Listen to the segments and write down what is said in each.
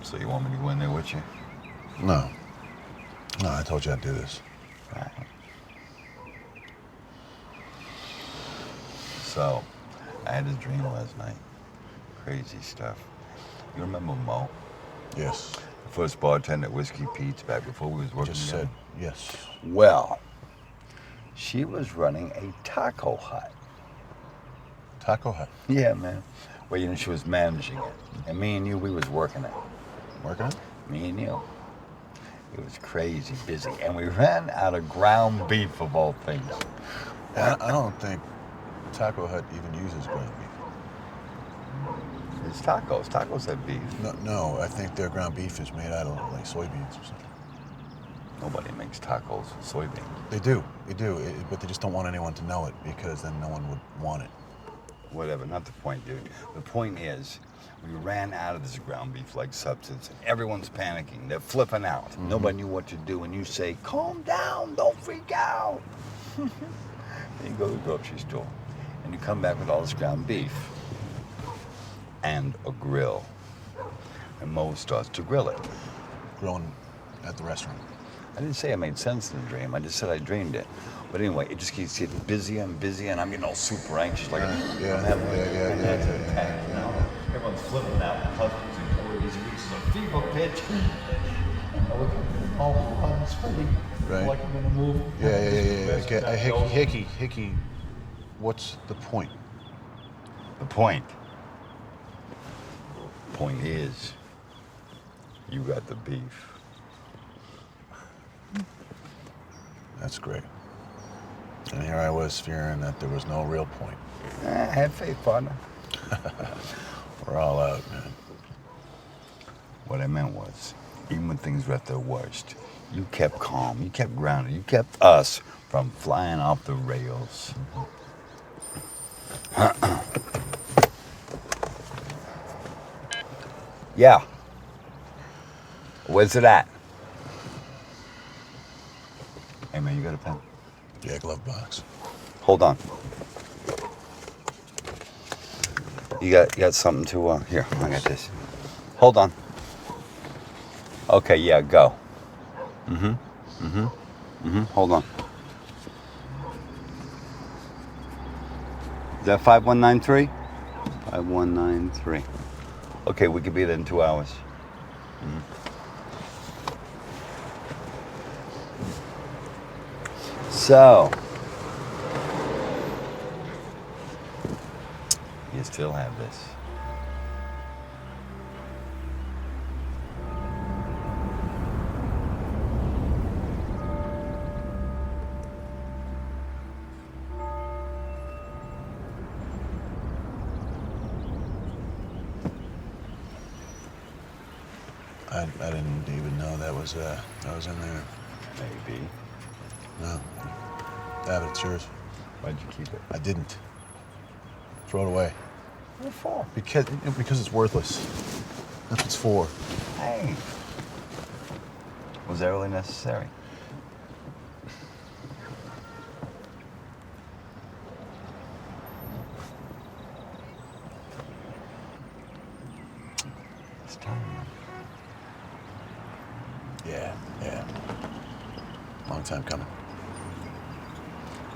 So you want me to go in there with you? No. No, I told you I'd do this. Right. So, I had a dream last night. Crazy stuff. You remember Mo? Yes. The first bartender at Whiskey Pete's back before we was working Just together? said yes. Well, she was running a taco hut. Taco Hut. Yeah, man. Well, you know, she was managing it. And me and you, we was working it. Working it? Me and you. It was crazy busy. And we ran out of ground beef of all things. I don't think Taco Hut even uses ground beef. It's tacos. Tacos have beef. No, I think their ground beef is made out of like soybeans or something. Nobody makes tacos with soybeans. They do, but they just don't want anyone to know it because then no one would want it. Whatever, not the point, dude. The point is, we ran out of this ground beef-like substance, and everyone's panicking. They're flipping out. Mm-hmm. Nobody knew what to do, and you say, calm down, don't freak out. Then you go to the grocery store, and you come back with all this ground beef and a grill. And Mo starts to grill it. Grilling at the restaurant. I didn't say I made sense in the dream. I just said I dreamed it. But anyway, it just keeps getting busier and busier, and I'm getting all super anxious. Like I'm having an attack, you know? Everyone's flipping out. The husband's in Corey's reaches a fever pitch. I look at all the I'm sweating. Right. Like I'm gonna move. Yeah. Hickey. What's the point? The point. Point is, you got the beef. That's great. And here I was fearing that there was no real point. Have faith, partner. We're all out, man. What I meant was, even when things were at their worst, you kept calm, you kept grounded, you kept us from flying off the rails. Yeah. Where's it at? Hey man, you got a pen? Yeah, glove box. Hold on. You got something to, here, I got this. Hold on. Okay, yeah, go. Hold on. Is that 5193? 5193. Okay, we could be there in 2 hours. So, you still have this. I didn't even know that was in there. Maybe. No. Yeah, but it's yours. Why'd you keep it? I didn't. Throw it away. What for? Because it's worthless. That's what it's for. Hey. Was that really necessary? It's time. Yeah. Long time coming.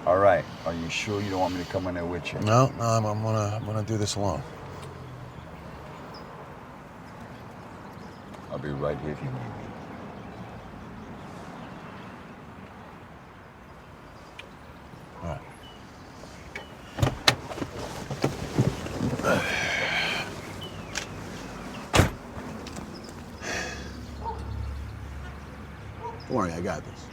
All right. Are you sure you don't want me to come in there with you? No, I'm gonna do this alone. I'll be right here if you need me. All right. Don't worry, I got this.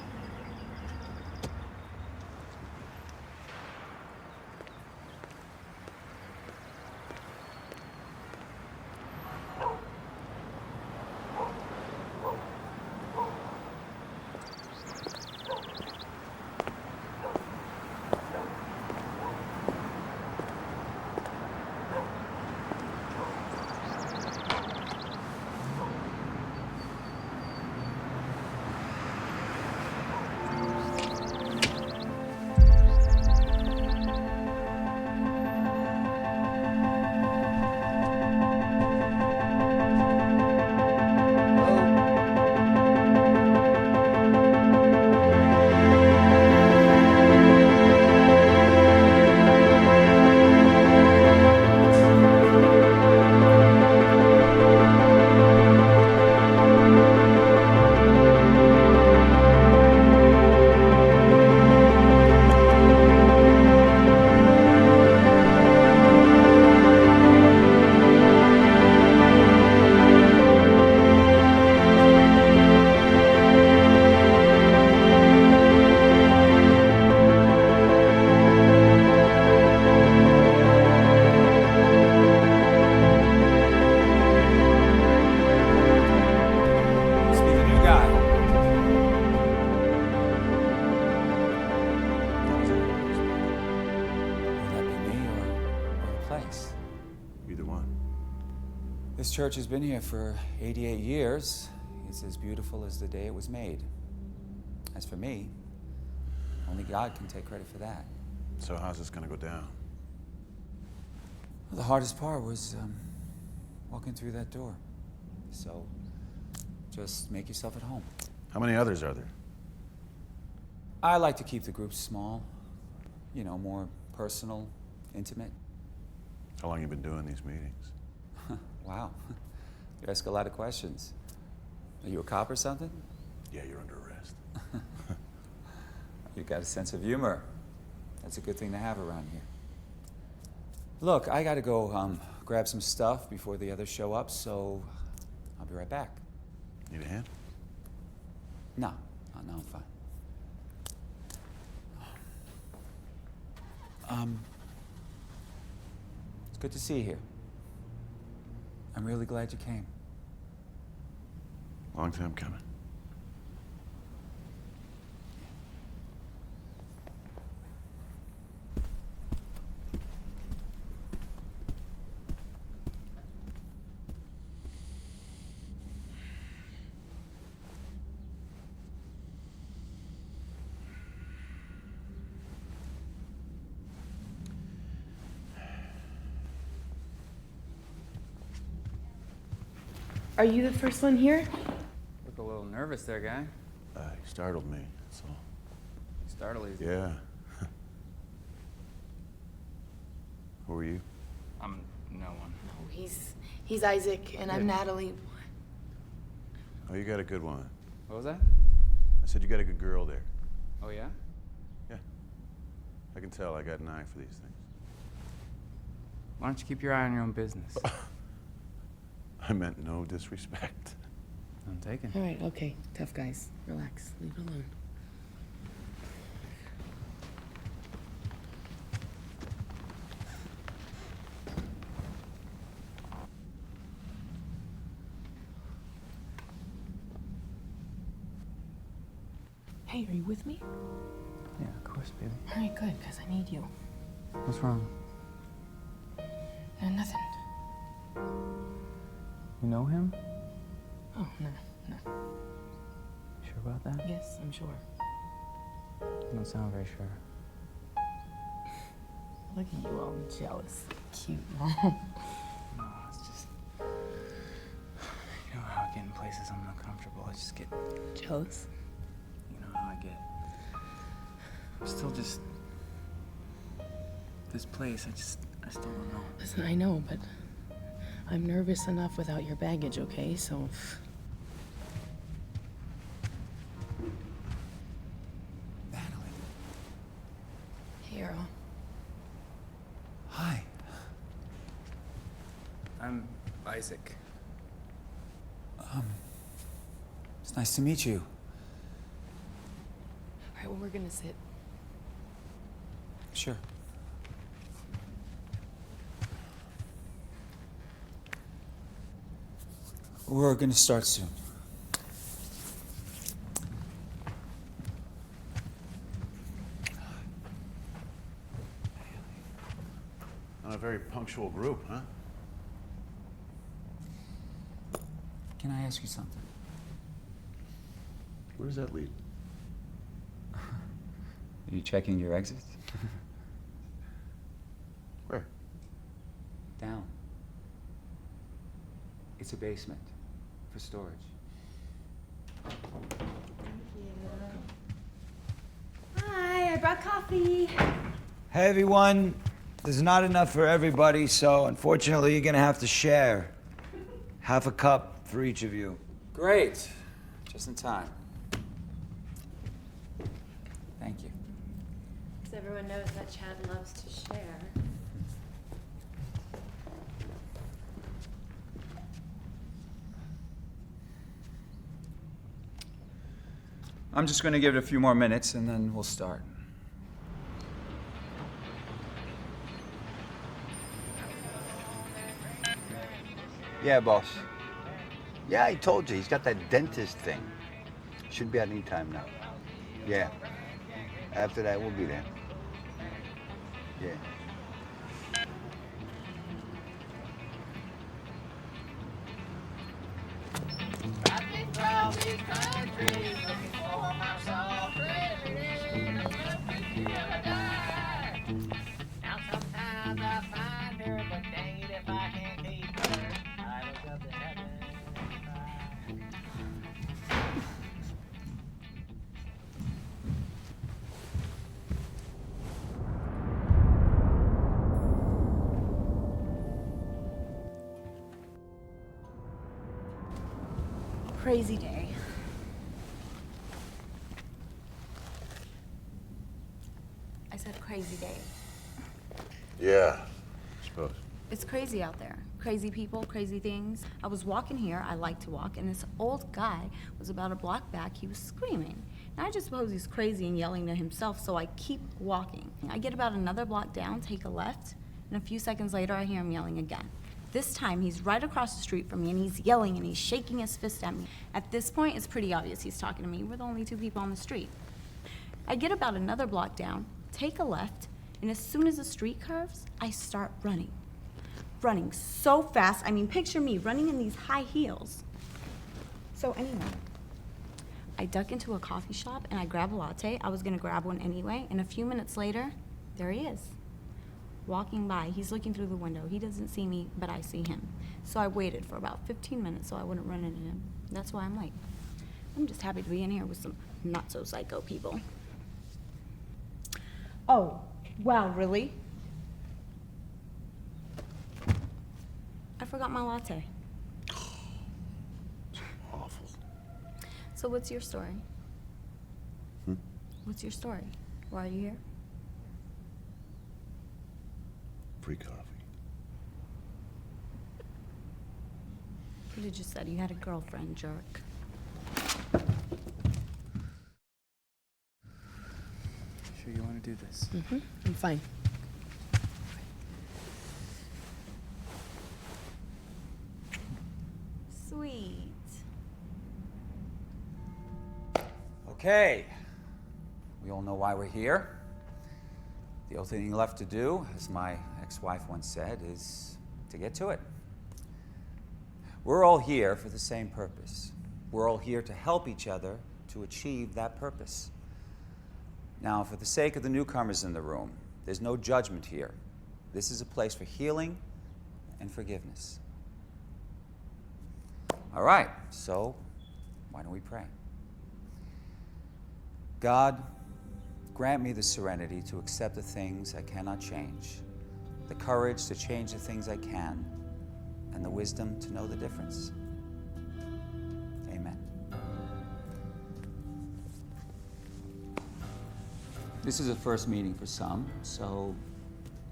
nice. Either one. This church has been here for 88 years. It's as beautiful as the day it was made. As for me, only God can take credit for that. So how's this gonna go down? Well, the hardest part was walking through that door. So just make yourself at home. How many others are there? I like to keep the group small, you know, more personal, intimate. How long you been doing these meetings? Wow, you ask a lot of questions. Are you a cop or something? Yeah, you're under arrest. You got a sense of humor. That's a good thing to have around here. Look, I gotta go grab some stuff before the others show up, so I'll be right back. Need a hand? No, I'm fine. It's good to see you here. I'm really glad you came. Long time coming. Are you the first one here? Look a little nervous there, guy. You startled me, that's all. Startled you. Yeah. Who are you? I'm no one. Oh, he's Isaac, and I'm Natalie. Oh, you got a good one. What was that? I said you got a good girl there. Oh, yeah? Yeah. I can tell I got an eye for these things. Why don't you keep your eye on your own business? I meant no disrespect. I'm taken. All right, okay. Tough guys. Relax. Leave it alone. Hey, are you with me? Yeah, of course, baby. All right, good, because I need you. What's wrong? Nothing. You know him? Oh, no. Sure about that? Yes, I'm sure. You don't sound very sure. Look at you all jealous. Cute. No, it's just... You know how I get in places I'm uncomfortable. I just get... Jealous? You know how I get. I'm still just... This place, I still don't know. Listen, I know, but I'm nervous enough without your baggage, okay? So... Natalie. Hey, Earl. Hi. I'm Isaac. It's nice to meet you. All right, well, we're gonna sit. Sure. We're gonna start soon. Not a very punctual group, huh? Can I ask you something? Where does that lead? Are you checking your exits? Where? Down. It's a basement for storage. Hi, I brought coffee. Hey everyone, there's not enough for everybody, so unfortunately you're gonna have to share. Half a cup for each of you. Great. Just in time. Thank you. Because everyone knows that Chad loves to share. I'm just gonna give it a few more minutes and then we'll start. Yeah, boss. Yeah, I told you, he's got that dentist thing. Should be out any time now. Yeah. After that, we'll be there. Yeah. Crazy day. I said crazy day. Yeah, I suppose. It's crazy out there. Crazy people, crazy things. I was walking here, I like to walk, and this old guy was about a block back, he was screaming. And I just suppose he's crazy and yelling to himself, so I keep walking. I get about another block down, take a left, and a few seconds later I hear him yelling again. This time he's right across the street from me and he's yelling and he's shaking his fist at me. At this point, it's pretty obvious he's talking to me. We're the only two people on the street. I get about another block down, take a left, and as soon as the street curves, I start running. Running so fast, I mean, picture me running in these high heels. So anyway, I duck into a coffee shop and I grab a latte. I was gonna grab one anyway, and a few minutes later, there he is. Walking by, he's looking through the window. He doesn't see me, but I see him. So I waited for about 15 minutes so I wouldn't run into him. That's why I'm late. I'm just happy to be in here with some not-so-psycho people. Oh, wow, really? I forgot my latte. Awful. So what's your story? What's your story? Why are you here? Free coffee. You just said you had a girlfriend, jerk. Sure you want to do this? I'm fine. Sweet. Okay. We all know why we're here. The only thing left to do, as my ex-wife once said, is to get to it. We're all here for the same purpose. We're all here to help each other to achieve that purpose. Now, for the sake of the newcomers in the room, there's no judgment here. This is a place for healing and forgiveness. All right, so why don't we pray? God, grant me the serenity to accept the things I cannot change, the courage to change the things I can, and the wisdom to know the difference. Amen. This is a first meeting for some, so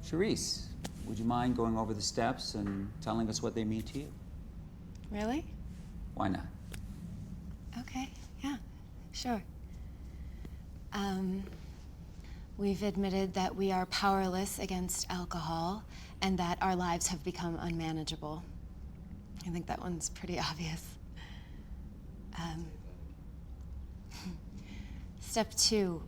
Charisse, would you mind going over the steps and telling us what they mean to you? Really? Why not? Okay, yeah, sure. We've admitted that we are powerless against alcohol and that our lives have become unmanageable. I think that one's pretty obvious. Step 2,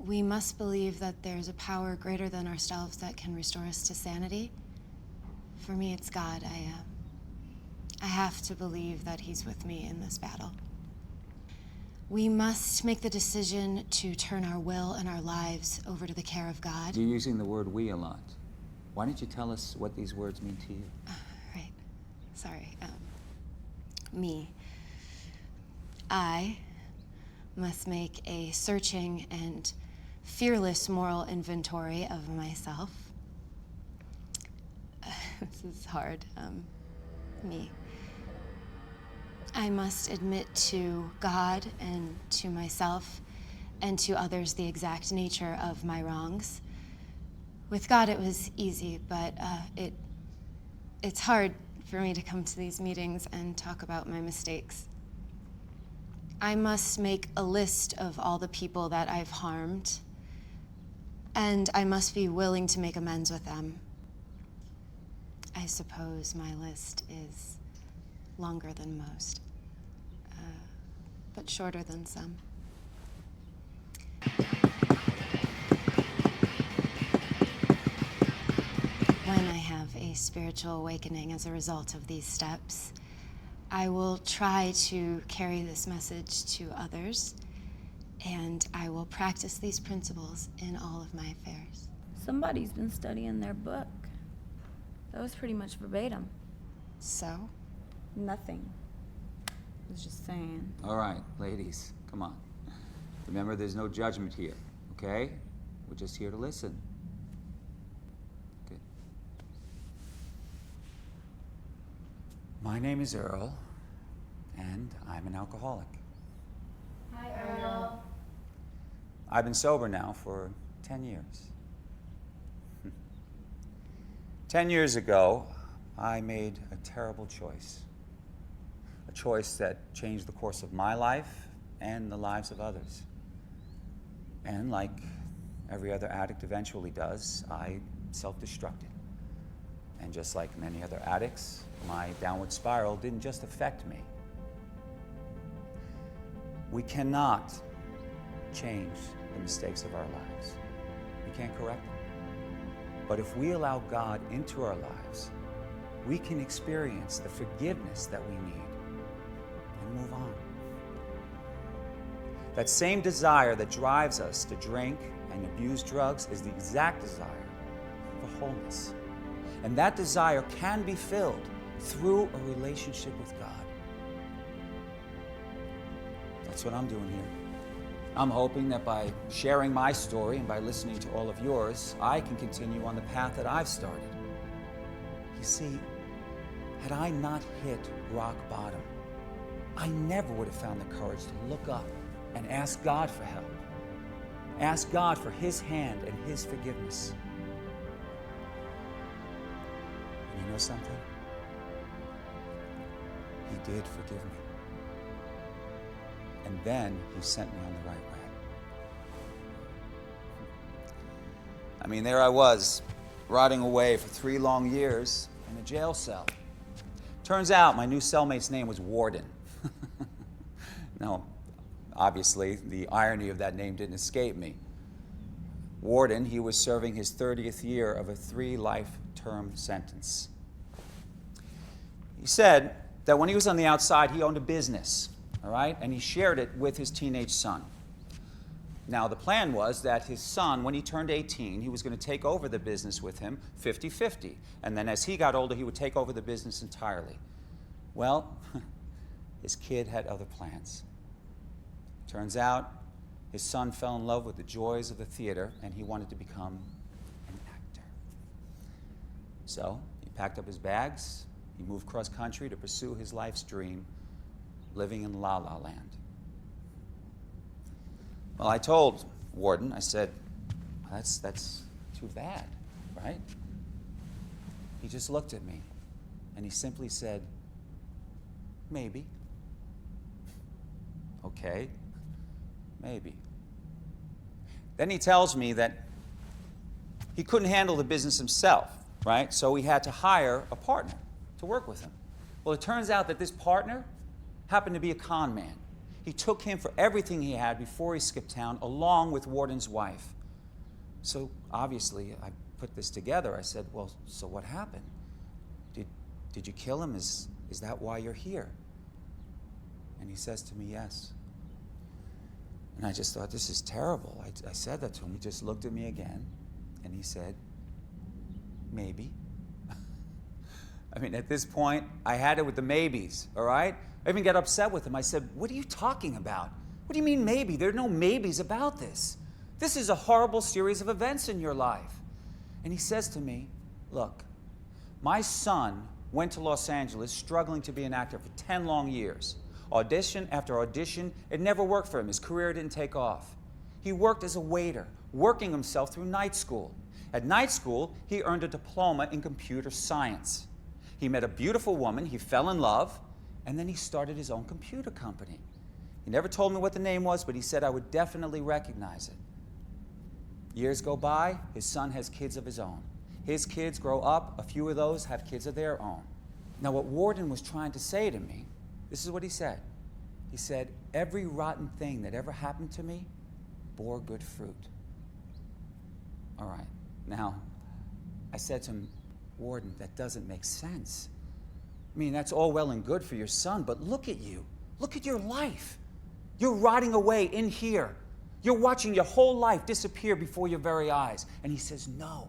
we must believe that there's a power greater than ourselves that can restore us to sanity. For me, it's God. I have to believe that He's with me in this battle. We must make the decision to turn our will and our lives over to the care of God. You're using the word we a lot. Why don't you tell us what these words mean to you? Right. Sorry. Me. I must make a searching and fearless moral inventory of myself. This is hard. Me. I must admit to God and to myself and to others the exact nature of my wrongs. With God, it was easy, but it's hard for me to come to these meetings and talk about my mistakes. I must make a list of all the people that I've harmed, and I must be willing to make amends with them. I suppose my list is longer than most, but shorter than some. When I have a spiritual awakening as a result of these steps, I will try to carry this message to others, and I will practice these principles in all of my affairs. Somebody's been studying their book. That was pretty much verbatim. So? Nothing. I was just saying. All right, ladies, come on. Remember, there's no judgment here, okay? We're just here to listen. Good. My name is Earl, and I'm an alcoholic. Hi, Earl. I've been sober now for 10 years. 10 years ago, I made a terrible choice. A choice that changed the course of my life and the lives of others. And like every other addict eventually does, I self-destructed. And just like many other addicts, my downward spiral didn't just affect me. We cannot change the mistakes of our lives. We can't correct them. But if we allow God into our lives, we can experience the forgiveness that we need and move on. That same desire that drives us to drink and abuse drugs is the exact desire for wholeness. And that desire can be filled through a relationship with God. That's what I'm doing here. I'm hoping that by sharing my story and by listening to all of yours, I can continue on the path that I've started. You see, had I not hit rock bottom, I never would have found the courage to look up and ask God for help. Ask God for His hand and His forgiveness. And you know something? He did forgive me. And then He sent me on the right way. I mean, there I was, rotting away for 3 long years in a jail cell. Turns out my new cellmate's name was Warden. Now, obviously, the irony of that name didn't escape me. Warden, he was serving his 30th year of a 3-life-term sentence. He said that when he was on the outside, he owned a business, all right? And he shared it with his teenage son. Now, the plan was that his son, when he turned 18, he was going to take over the business with him 50-50. And then as he got older, he would take over the business entirely. Well, his kid had other plans. Turns out, his son fell in love with the joys of the theater, and he wanted to become an actor. So, he packed up his bags, he moved cross-country to pursue his life's dream, living in La La Land. Well, I told Warden, I said, that's too bad, right? He just looked at me, and he simply said, maybe. Okay, maybe. Then he tells me that he couldn't handle the business himself, right? So he had to hire a partner to work with him. Well, it turns out that this partner happened to be a con man. He took him for everything he had before he skipped town, along with Warden's wife. So obviously, I put this together. I said, well, so what happened? Did you kill him? Is that why you're here? And he says to me, yes. And I just thought, this is terrible. I said that to him. He just looked at me again, and he said, maybe. I mean, at this point, I had it with the maybes, all right? I even got upset with him. I said, what are you talking about? What do you mean maybe? There are no maybes about this. This is a horrible series of events in your life. And he says to me, look, my son went to Los Angeles struggling to be an actor for 10 long years. Audition after audition, it never worked for him. His career didn't take off. He worked as a waiter, working himself through night school. At night school, he earned a diploma in computer science. He met a beautiful woman, he fell in love, and then he started his own computer company. He never told me what the name was, but he said I would definitely recognize it. Years go by, his son has kids of his own. His kids grow up, a few of those have kids of their own. Now, what Warden was trying to say to me, this is what he said. He said, every rotten thing that ever happened to me bore good fruit. All right. Now, I said to him, Warden, that doesn't make sense. I mean, that's all well and good for your son, but look at you. Look at your life. You're rotting away in here. You're watching your whole life disappear before your very eyes. And he says, no,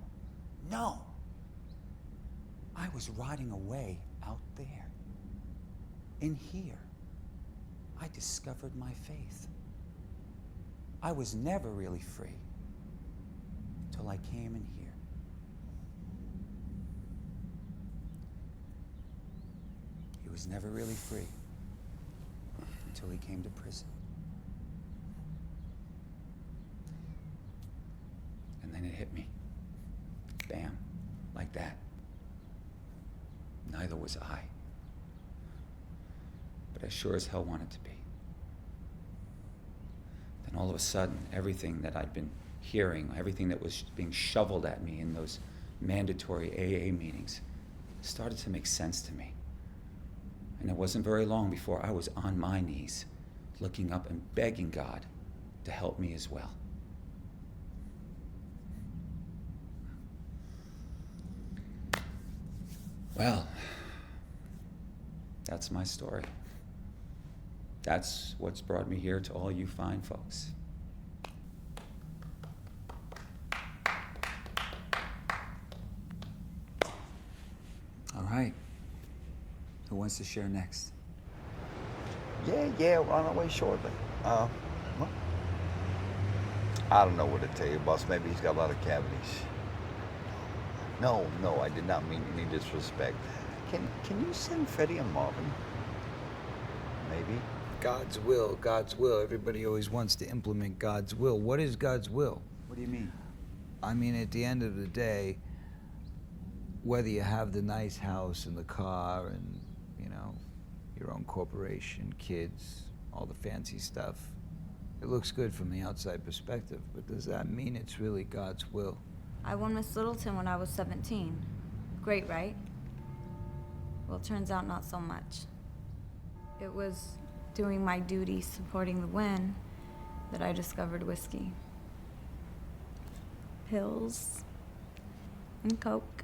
no. I was rotting away out there. In here, I discovered my faith. I was never really free till I came in here. He was never really free until he came to prison. And then it hit me. Bam, like that. Neither was I. But I sure as hell wanted to be. Then all of a sudden, everything that I'd been hearing, everything that was being shoveled at me in those mandatory AA meetings started to make sense to me. And it wasn't very long before I was on my knees, looking up and begging God to help me as well. Well, that's my story. That's what's brought me here to all you fine folks. All right. Who wants to share next? Yeah, we're on our way shortly. Well, I don't know what to tell you, boss. Maybe he's got a lot of cavities. No, I did not mean any disrespect. Can you send Freddie and Marvin? Maybe. God's will, God's will. Everybody always wants to implement God's will. What is God's will? What do you mean? I mean, at the end of the day, whether you have the nice house and the car and, you know, your own corporation, kids, all the fancy stuff, it looks good from the outside perspective, but does that mean it's really God's will? I won Miss Littleton when I was 17. Great, right? Well, it turns out not so much. It was doing my duty supporting the win that I discovered whiskey. Pills and coke.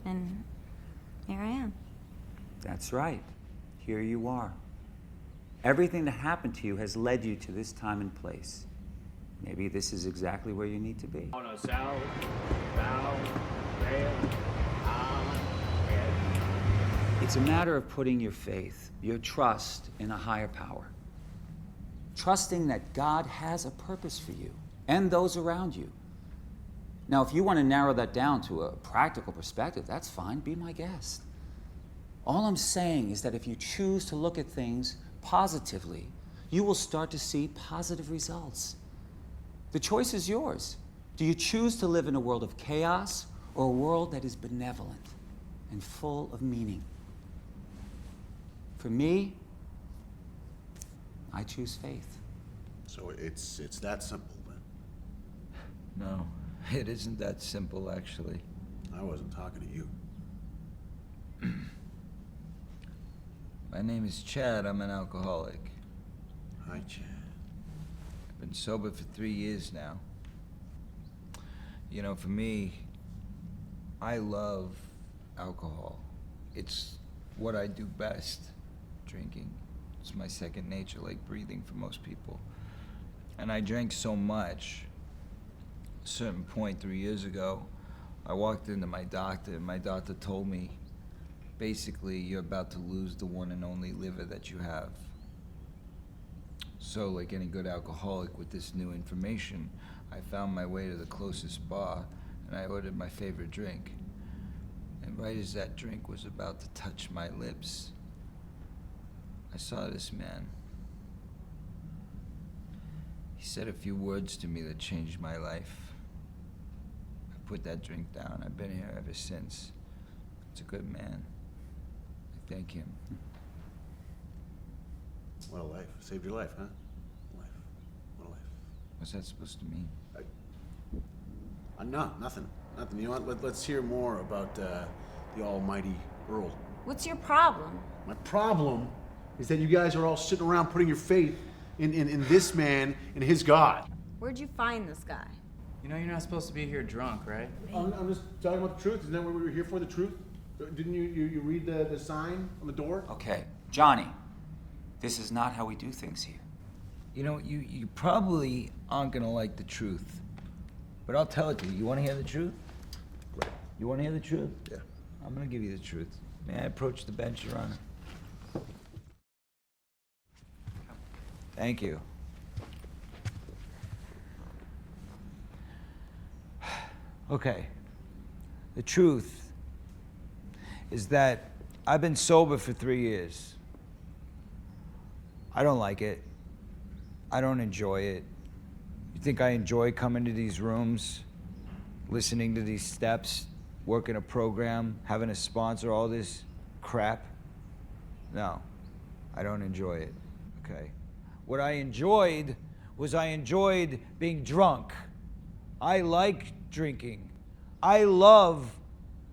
And here I am. That's right. Here you are. Everything that happened to you has led you to this time and place. Maybe this is exactly where you need to be. On a south, bound, red, on, red. It's a matter of putting your faith, your trust in a higher power. Trusting that God has a purpose for you and those around you. Now, if you want to narrow that down to a practical perspective, that's fine. Be my guest. All I'm saying is that if you choose to look at things positively, you will start to see positive results. The choice is yours. Do you choose to live in a world of chaos or a world that is benevolent and full of meaning? For me, I choose faith. So it's that simple then? No, it isn't that simple, actually. I wasn't talking to you. My name is Chad. I'm an alcoholic. Hi, Chad. I've been sober for 3 years now. You know, for me, I love alcohol. It's what I do best, drinking. It's my second nature, like breathing for most people. And I drank so much. At a certain point 3 years ago, I walked into my doctor, and my doctor told me, basically, you're about to lose the one and only liver that you have. So, like any good alcoholic with this new information, I found my way to the closest bar, and I ordered my favorite drink. And right as that drink was about to touch my lips, I saw this man. He said a few words to me that changed my life. I put that drink down. I've been here ever since. It's a good man. I thank him. What a life. Saved your life, huh? Life. What a life. What's that supposed to mean? No, nothing. Nothing. You know what? Let's hear more about the almighty Earl. What's your problem? My problem is that you guys are all sitting around putting your faith in this man and his God. Where'd you find this guy? You know you're not supposed to be here drunk, right? I'm just talking about the truth. Isn't that what we were here for, the truth? Didn't you read the sign on the door? Okay, Johnny, this is not how we do things here. You know, you probably aren't gonna like the truth, but I'll tell it to you. You wanna hear the truth? Right. You wanna hear the truth? Yeah. I'm gonna give you the truth. May I approach the bench, Your Honor? Thank you. Okay. The truth is that I've been sober for 3 years. I don't like it. I don't enjoy it. You think I enjoy coming to these rooms, listening to these steps, working a program, having a sponsor, all this crap? No, I don't enjoy it, okay? What I enjoyed was I enjoyed being drunk. I like drinking. I love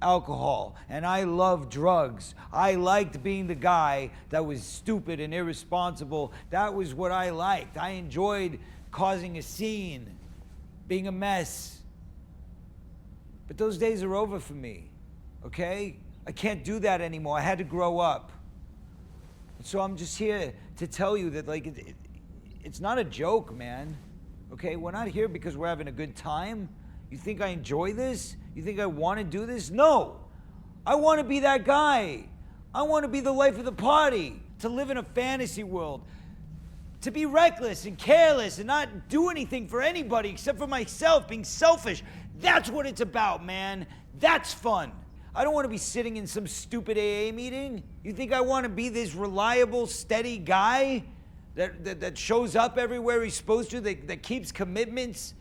alcohol, and I love drugs. I liked being the guy that was stupid and irresponsible. That was what I liked. I enjoyed causing a scene, being a mess. But those days are over for me, okay? I can't do that anymore. I had to grow up. So I'm just here to tell you that, like, it's not a joke, man. Okay? We're not here because we're having a good time. You think I enjoy this? You think I want to do this? No. I want to be that guy. I want to be the life of the party, to live in a fantasy world, to be reckless and careless and not do anything for anybody except for myself, being selfish. That's what it's about, man. That's fun. I don't want to be sitting in some stupid AA meeting. You think I want to be this reliable, steady guy that shows up everywhere he's supposed to, that keeps commitments?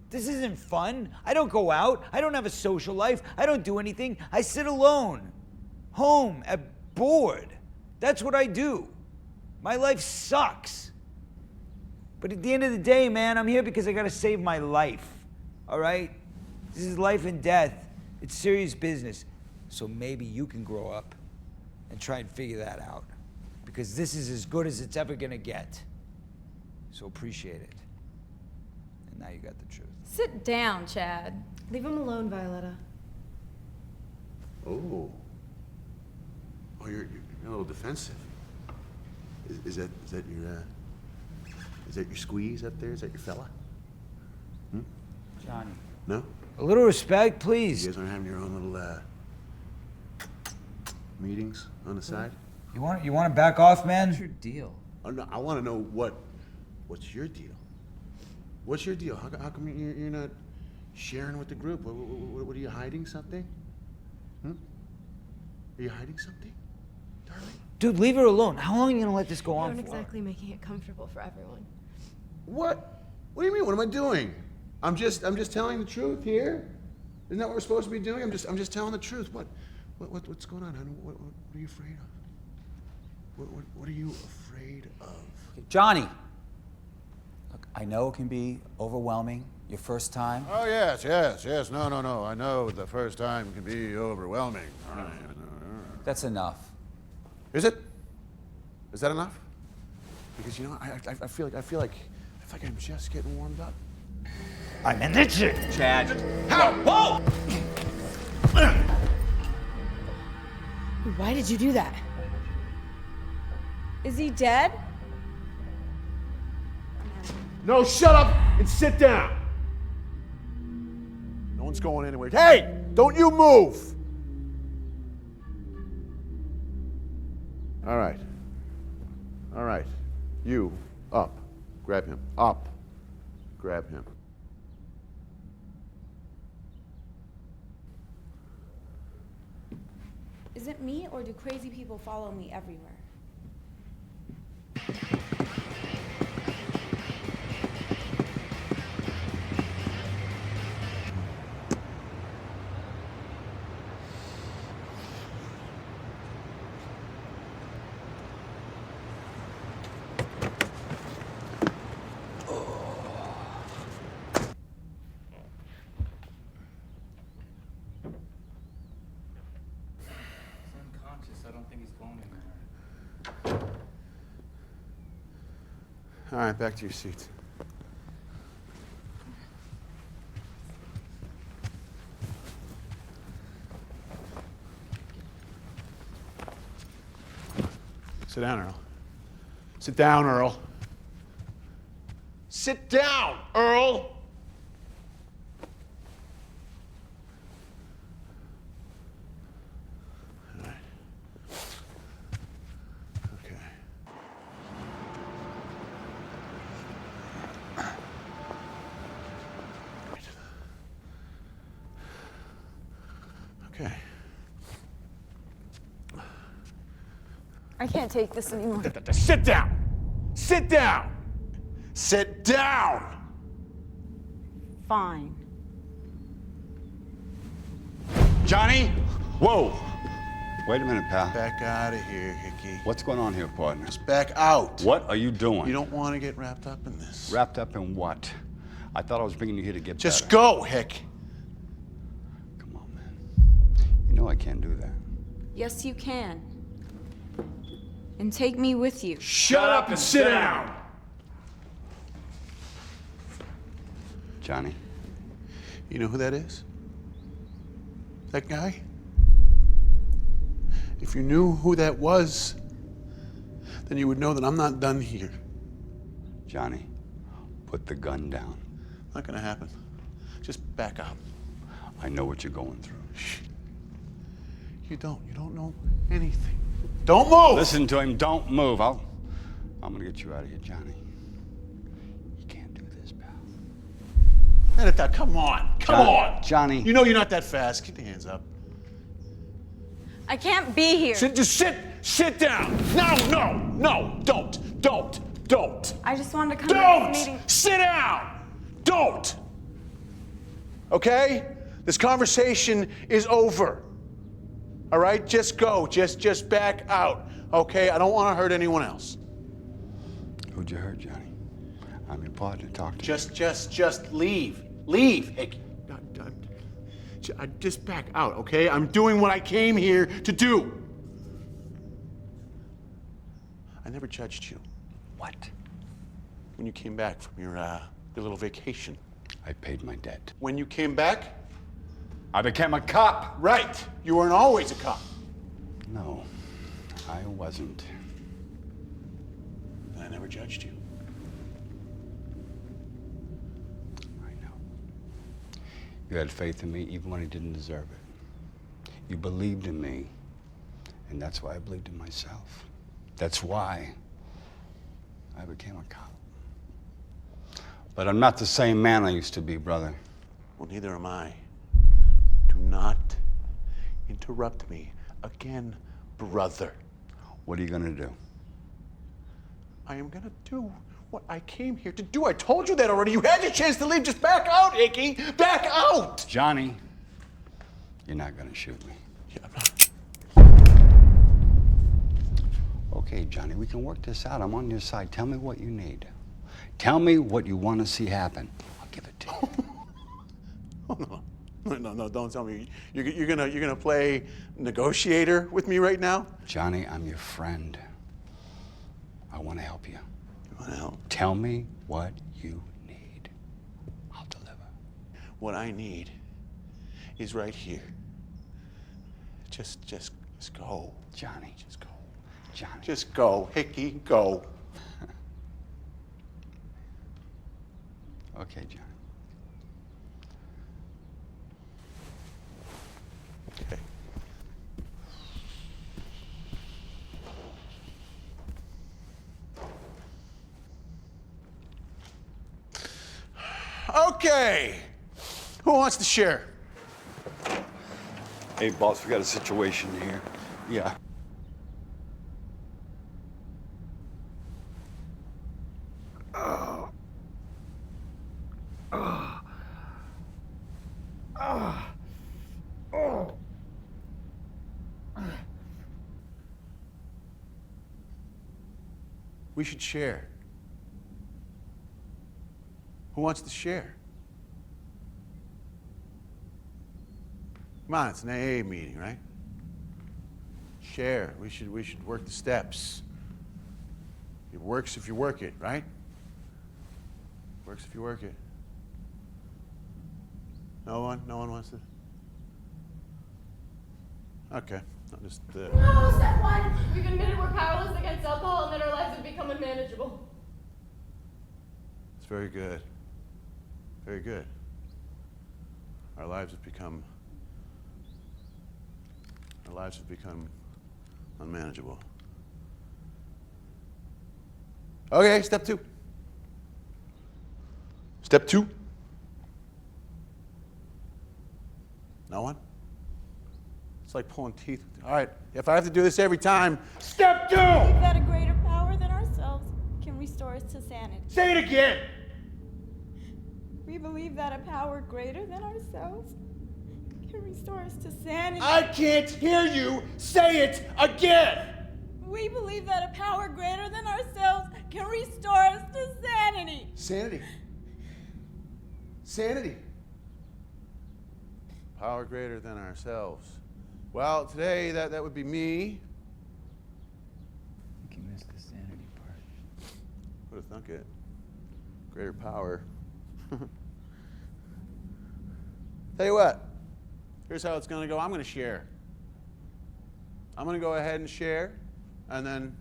This isn't fun. I don't go out. I don't have a social life. I don't do anything. I sit alone, home, bored. That's what I do. My life sucks. But at the end of the day, man, I'm here because I got to save my life, all right? This is life and death. It's serious business. So maybe you can grow up and try and figure that out, because this is as good as it's ever going to get. So appreciate it. And now you got the truth. Sit down, Chad. Leave him alone, Violetta. Oh. Oh, you're a little defensive. Is that your squeeze up there? Is that your fella? Johnny. No? A little respect, You please. guys aren't having your own little meetings on the side? You want to back off, man? What's your deal? Oh, no, I want to know what's your deal? What's your deal? How come you're not sharing with the group? What are you hiding something? Are you hiding something, darling? Dude, leave her alone. How long are you gonna let this go You on aren't for? exactly making it comfortable for everyone. What? What do you mean? What am I doing? I'm just telling the truth here. Isn't that what we're supposed to be doing? I'm just telling the truth. What's going on, honey? What are you afraid of? What are you afraid of? Johnny! Look, I know it can be overwhelming, your first time. Oh, yes. No. I know the first time can be overwhelming. That's enough. Is it? Is that enough? Because, you know, I feel like I'm just getting warmed up. I'm an idiot. Chad. Whoa! Why did you do that? Is he dead? No, shut up and sit down. No one's going anywhere. Hey, don't you move. All right. You, up. Grab him. Up. Grab him. Is it me, or do crazy people follow me everywhere? I don't think he's going anywhere. All right, back to your seats. Sit down, Earl. Sit down, Earl. Sit down, Earl! All right. Okay. Okay. I can't take this anymore. Sit down! Sit down! Sit down! Fine. Johnny! Whoa! Wait a minute, pal. Back out of here, Hickey. What's going on here, partner? Just back out. What are you doing? You don't want to get wrapped up in this. Wrapped up in what? I thought I was bringing you here to get Just better. go, Hick. Come on, man. You know I can't do that. Yes, you can. And take me with you. Shut up and sit down! Johnny? You know who that is? That guy? If you knew who that was, then you would know that I'm not done here. Johnny, put the gun down. Not gonna happen. Just back out. I know what you're going through. You don't know anything. Don't move! Listen to him, don't move. I'm gonna get you out of here, Johnny. You can't do this, pal. Come on! Johnny. You know you're not that fast. Get your hands up. I can't be here. Sit down! No, don't! I just wanted to come to this meeting. Don't! Sit down! Don't! Okay? This conversation is over. All right? Just go. Just back out. Okay? I don't want to hurt anyone else. Who'd you hurt, Johnny? I'm your partner. Talk to me. Just leave. Leave, Hickey. Just back out, okay? I'm doing what I came here to do. I never judged you What? when you came back from your little vacation. I paid my debt. When you came back, I became a cop. right, you weren't always a cop. No, I wasn't. And I never judged you. I know. You had faith in me even when I didn't deserve it. You believed in me, and that's why I believed in myself. That's why I became a cop. But I'm not the same man I used to be, brother. Well, neither am I. Do not interrupt me again, brother. What are you gonna do? I am gonna do what I came here to do. I told you that already. You had your chance to leave. Just back out, Hickey. Back out! Johnny, you're not gonna shoot me. Yeah, I'm not. Okay, Johnny, we can work this out. I'm on your side. Tell me what you need. Tell me what you want to see happen. I'll give it to you. Oh, no, don't tell me. You're gonna play negotiator with me right now? Johnny, I'm your friend. I want to help you. You wanna help? Tell me what you need. I'll deliver. What I need is right here. Just go. Johnny. Just go. Johnny. Just go, Hickey, go. Okay, Johnny. Okay. Okay. Who wants to share? Hey, boss, we got a situation here. Yeah. We should share. Who wants to share? Come on, it's an AA meeting, right? Share. We should work the steps. It works if you work it, right? Works if you work it. No one wants to. Okay. I'm just. No, step one. We've admitted we're powerless against alcohol and that our lives have become unmanageable. It's very good. Very good. Our lives have become unmanageable. Okay, step two. Step two. No one? It's like pulling teeth. All right, if I have to do this every time, step two! That a greater power than ourselves can restore us to sanity. Say it again! We believe that a power greater than ourselves can restore us to sanity. I can't hear you! Say it again! We believe that a power greater than ourselves can restore us to sanity. Sanity. Sanity. Power greater than ourselves. Well, today that would be me. I think you missed the sanity part. Would have thunk it. Greater power. Tell you what. Here's how it's going to go. I'm going to share. I'm going to go ahead and share, and then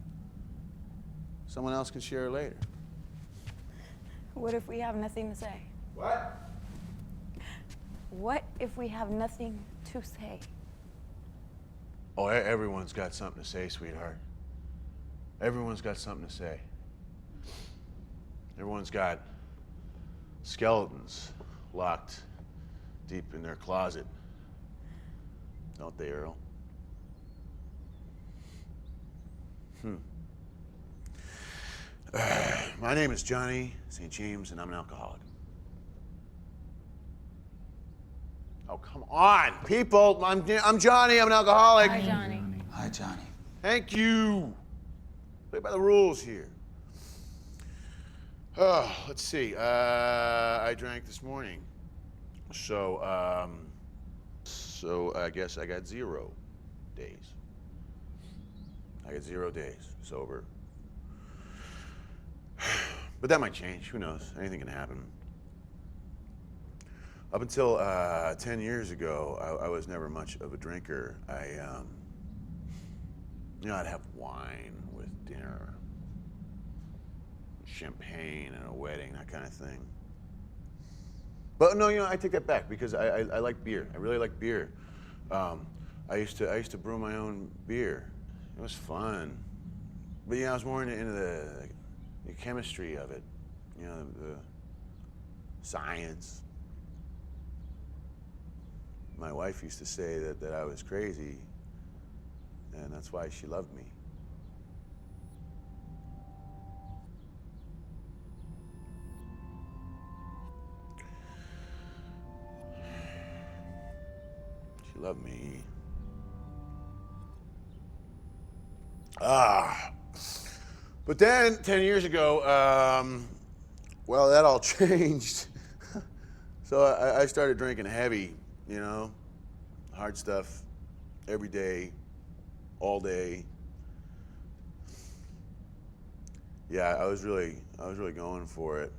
someone else can share later. What if we have nothing to say? What? What if we have nothing to say? Oh, everyone's got something to say, sweetheart. Everyone's got something to say. Everyone's got skeletons locked deep in their closet. Don't they, Earl? My name is Johnny St. James, and I'm an alcoholic. Oh, come on, people. I'm Johnny. I'm an alcoholic. Hi, Johnny. Hi, Johnny. Thank you. Play by the rules here. Oh, let's see. I drank this morning. So I guess I got 0 days. I got 0 days sober. But that might change. Who knows? Anything can happen. Up until 10 years ago, I was never much of a drinker. I'd have wine with dinner, champagne at a wedding, that kind of thing. But no, I take that back because I like beer. I really like beer. I used to brew my own beer. It was fun. But I was more into the chemistry of it, the science. My wife used to say that I was crazy, and that's why she loved me. She loved me. But then, 10 years ago, well, that all changed. So I started drinking heavy. Hard stuff every day, all day. Yeah, I was really going for it.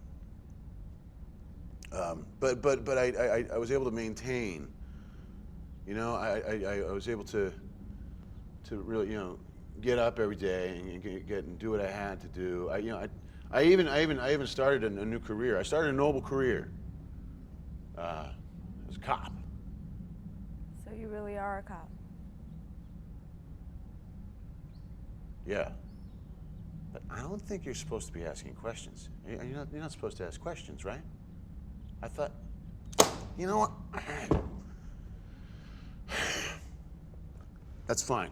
But I was able to maintain. I was able to really get up every day and get and do what I had to do. I even started a new career. I started a noble career. As a cop. So you really are a cop? Yeah. But I don't think you're supposed to be asking questions. You're not supposed to ask questions, right? I thought, you know what? That's fine.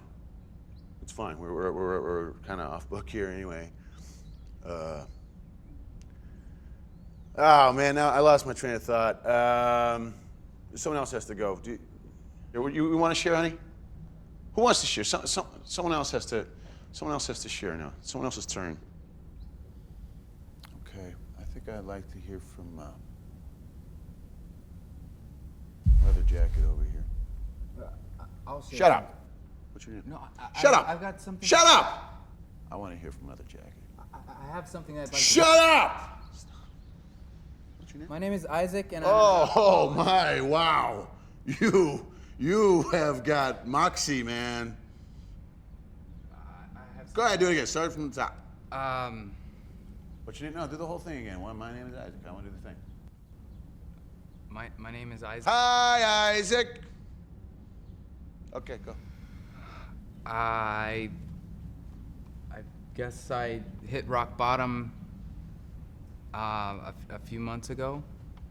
It's fine. We're kind of off book here anyway. Oh man, now I lost my train of thought. Someone else has to go. You want to share, honey? Who wants to share? Someone else has to. Someone else has to share now. Someone else's turn. Okay, I think I'd like to hear from Leather Jacket over here. I'll share. Shut up. What's your name? No, Shut up. I've got something. Shut up. I want to hear from Leather Jacket. I have something that I'd like Shut up. What's your name? My name is Isaac, and Oh my! Wow. You have got moxie, man. I have. Go ahead, do it again. Start from the top. What's your name? No, do the whole thing again. Well, my name is Isaac. I want to do the thing. my name is Isaac. Hi, Isaac. Okay, go. I guess I hit rock bottom a few months ago,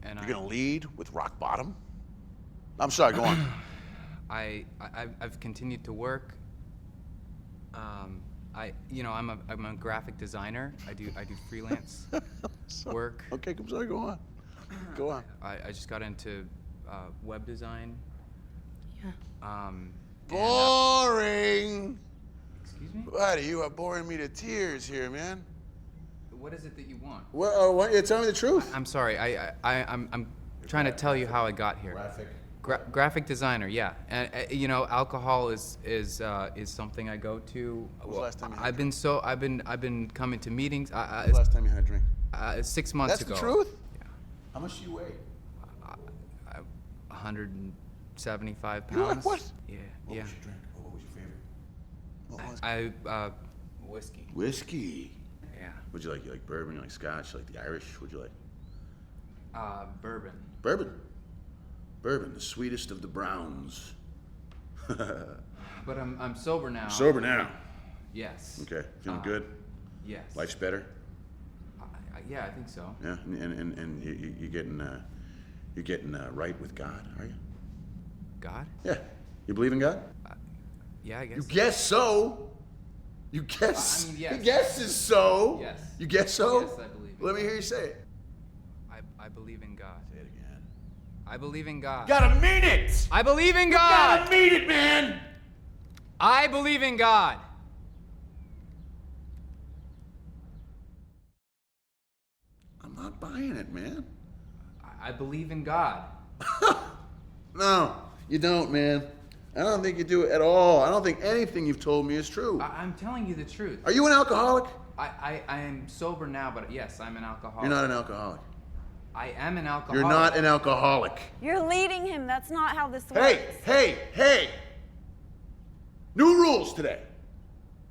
and You're gonna lead with rock bottom? I'm sorry. Go on. I've continued to work. I'm a graphic designer. I do freelance work. Okay, I'm sorry. Go on. Go on. I just got into web design. Yeah. Boring. Excuse me? Buddy, you are boring me to tears here, man. What is it that you want? Well, tell me the truth. I'm sorry. I'm trying to tell you how I got here. Graphic designer, yeah. And alcohol is something I go to. When was the last time you had I've been coming to meetings. When was the last time you had a drink? 6 months That's ago. the truth? Yeah. How much do you weigh? 175 You know pounds. what? Yeah. What yeah. was your drink? What was your favorite? What was it? Whiskey. Whiskey. Yeah. What'd you like? You like bourbon? You like scotch? You like the Irish? What'd you like? Bourbon. Bourbon. Bourbon, the sweetest of the browns. But I'm sober now. Sober now. Yes. Okay. Feeling good? Yes. Life's better? Yeah, I think so. Yeah. And you're getting right with God, are you? God? Yeah. You believe in God? Yeah, I guess. You guess so. You guess. I mean, yes. He guesses so. Yes. You guess so? Yes, I believe in Let me God. hear you say it. I believe in God. Say it again. I believe in God. Gotta mean it! I believe in God. Gotta mean it, man! I believe in God. I'm not buying it, man. I believe in God. No, you don't, man. I don't think you do it at all. I don't think anything you've told me is true. I'm telling you the truth. Are you an alcoholic? I am sober now, but yes, I'm an alcoholic. You're not an alcoholic. I am an alcoholic. You're not an alcoholic. You're leading him. That's not how this works. Hey! New rules today.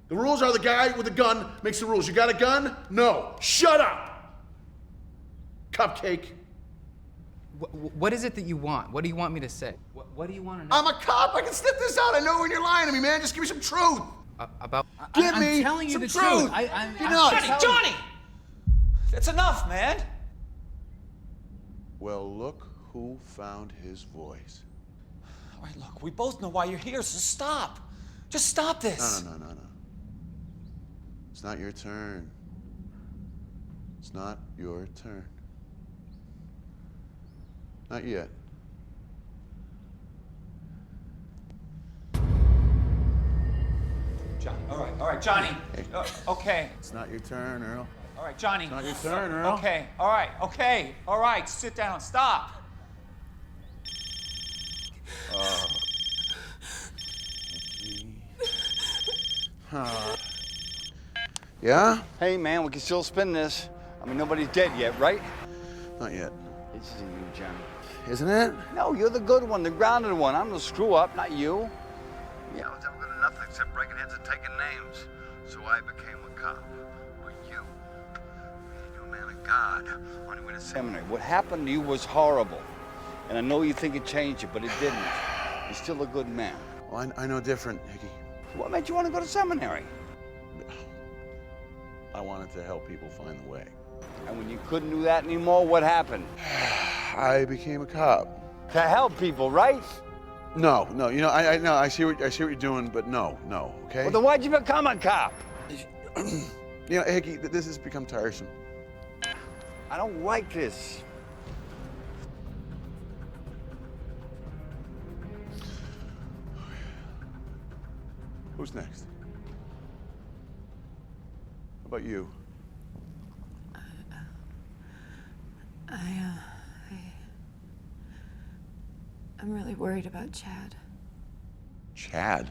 The rules are the guy with a gun makes the rules. You got a gun? No. Shut up! Cupcake. What is it that you want? What do you want me to say? What do you want to know? I'm a cop. I can sniff this out. I know when you're lying to me, man. Just give me some truth. About? Give me I'm telling you some the truth. truth. You know, Johnny! That's enough, man. Well, look who found his voice. All right, look, we both know why you're here, so stop. Just stop this. No. It's not your turn. It's not your turn. Not yet. Johnny, all right, Johnny. Hey. Okay. It's not your turn, Earl. All right, Johnny. It's not your turn, Earl. Okay, all right, sit down, stop. Yeah? Hey, man, we can still spin this. I mean, nobody's dead yet, right? Not yet. This is you, Jenn. Isn't it? No, you're the good one, the grounded one. I'm the screw up, not you. Yeah, I was never good enough except breaking heads and taking names. So I became a cop. But you, you're a man of God on your way to seminary. What happened to you was horrible. And I know you think it changed you, but it didn't. You're still a good man. Well, I know different, Hickey. So what made you want to go to seminary? I wanted to help people find the way. And when you couldn't do that anymore, what happened? I became a cop. To help people, right? No. You know, I know. I see what you're doing, but no. Okay. Well, then why'd you become a cop? You know, Hickey, this has become tiresome. I don't like this. Who's next? How about you? I'm really worried about Chad. Chad?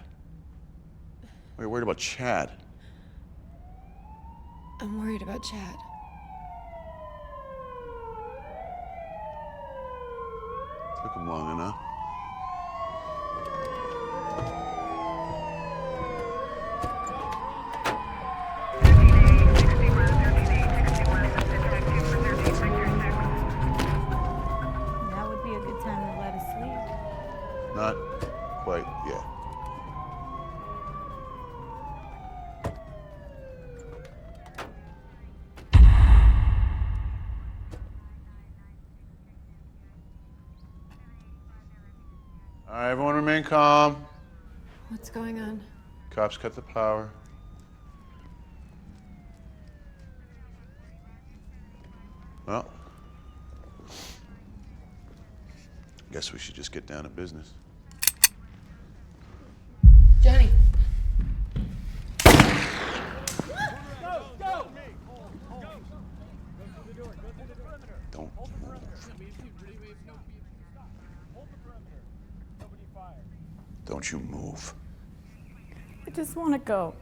Wait, worried about Chad? I'm worried about Chad. Took him long enough. remain calm. What's going on? Cops cut the power. Well, guess we should just get down to business. Johnny. Don't move. Don't you move. I just want to go.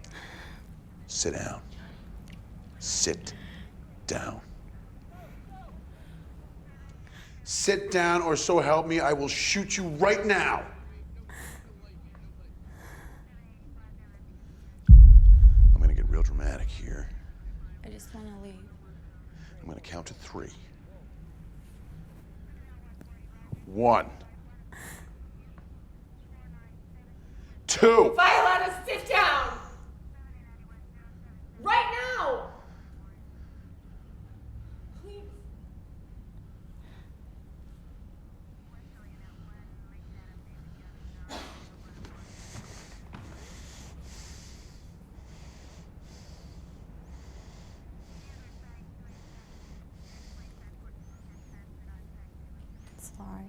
Sit down. Sit down. Sit down, or so help me, I will shoot you right now. I'm gonna get real dramatic here. I just want to leave. I'm gonna count to 3. 1. 2. Violetta, sit down! Right now! Please. Sorry.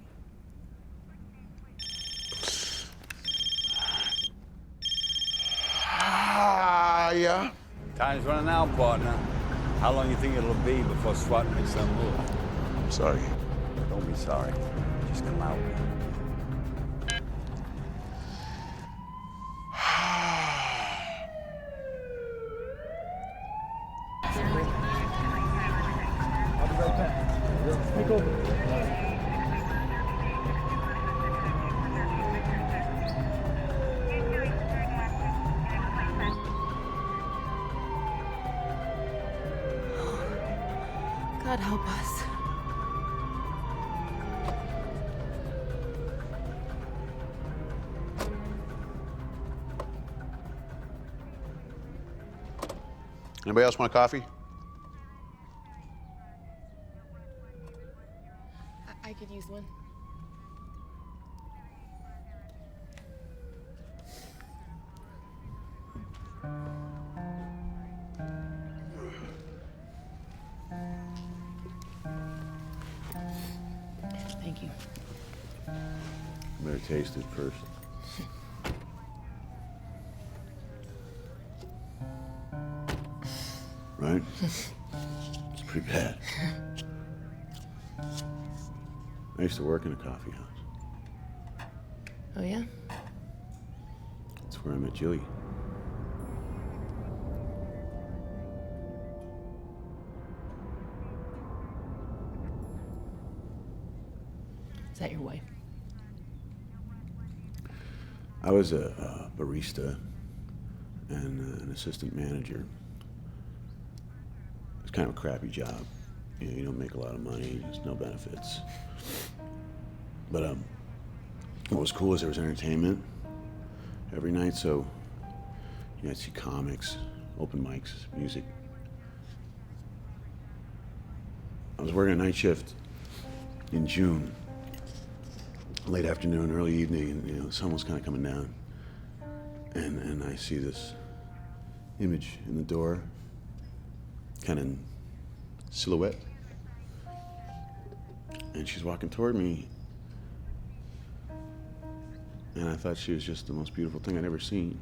Yeah. Time's running out, partner. How long you think it'll be before SWAT makes some move? I'm sorry. Don't be sorry. Just come out. God help us. Anybody else want a coffee? I could use one. Thank you. Better taste it first. Right? It's pretty bad. I used to work in a coffee house. Oh, yeah? That's where I met Jilly. Is that your wife? I was a barista and an assistant manager. It's kind of a crappy job. You know, you don't make a lot of money, there's no benefits. But what was cool is there was entertainment every night, so you had to see comics, open mics, music. I was working a night shift in June, late afternoon, early evening, and you know, the sun was kind of coming down. And I see this image in the door, kind of silhouette. And she's walking toward me. And I thought she was just the most beautiful thing I'd ever seen.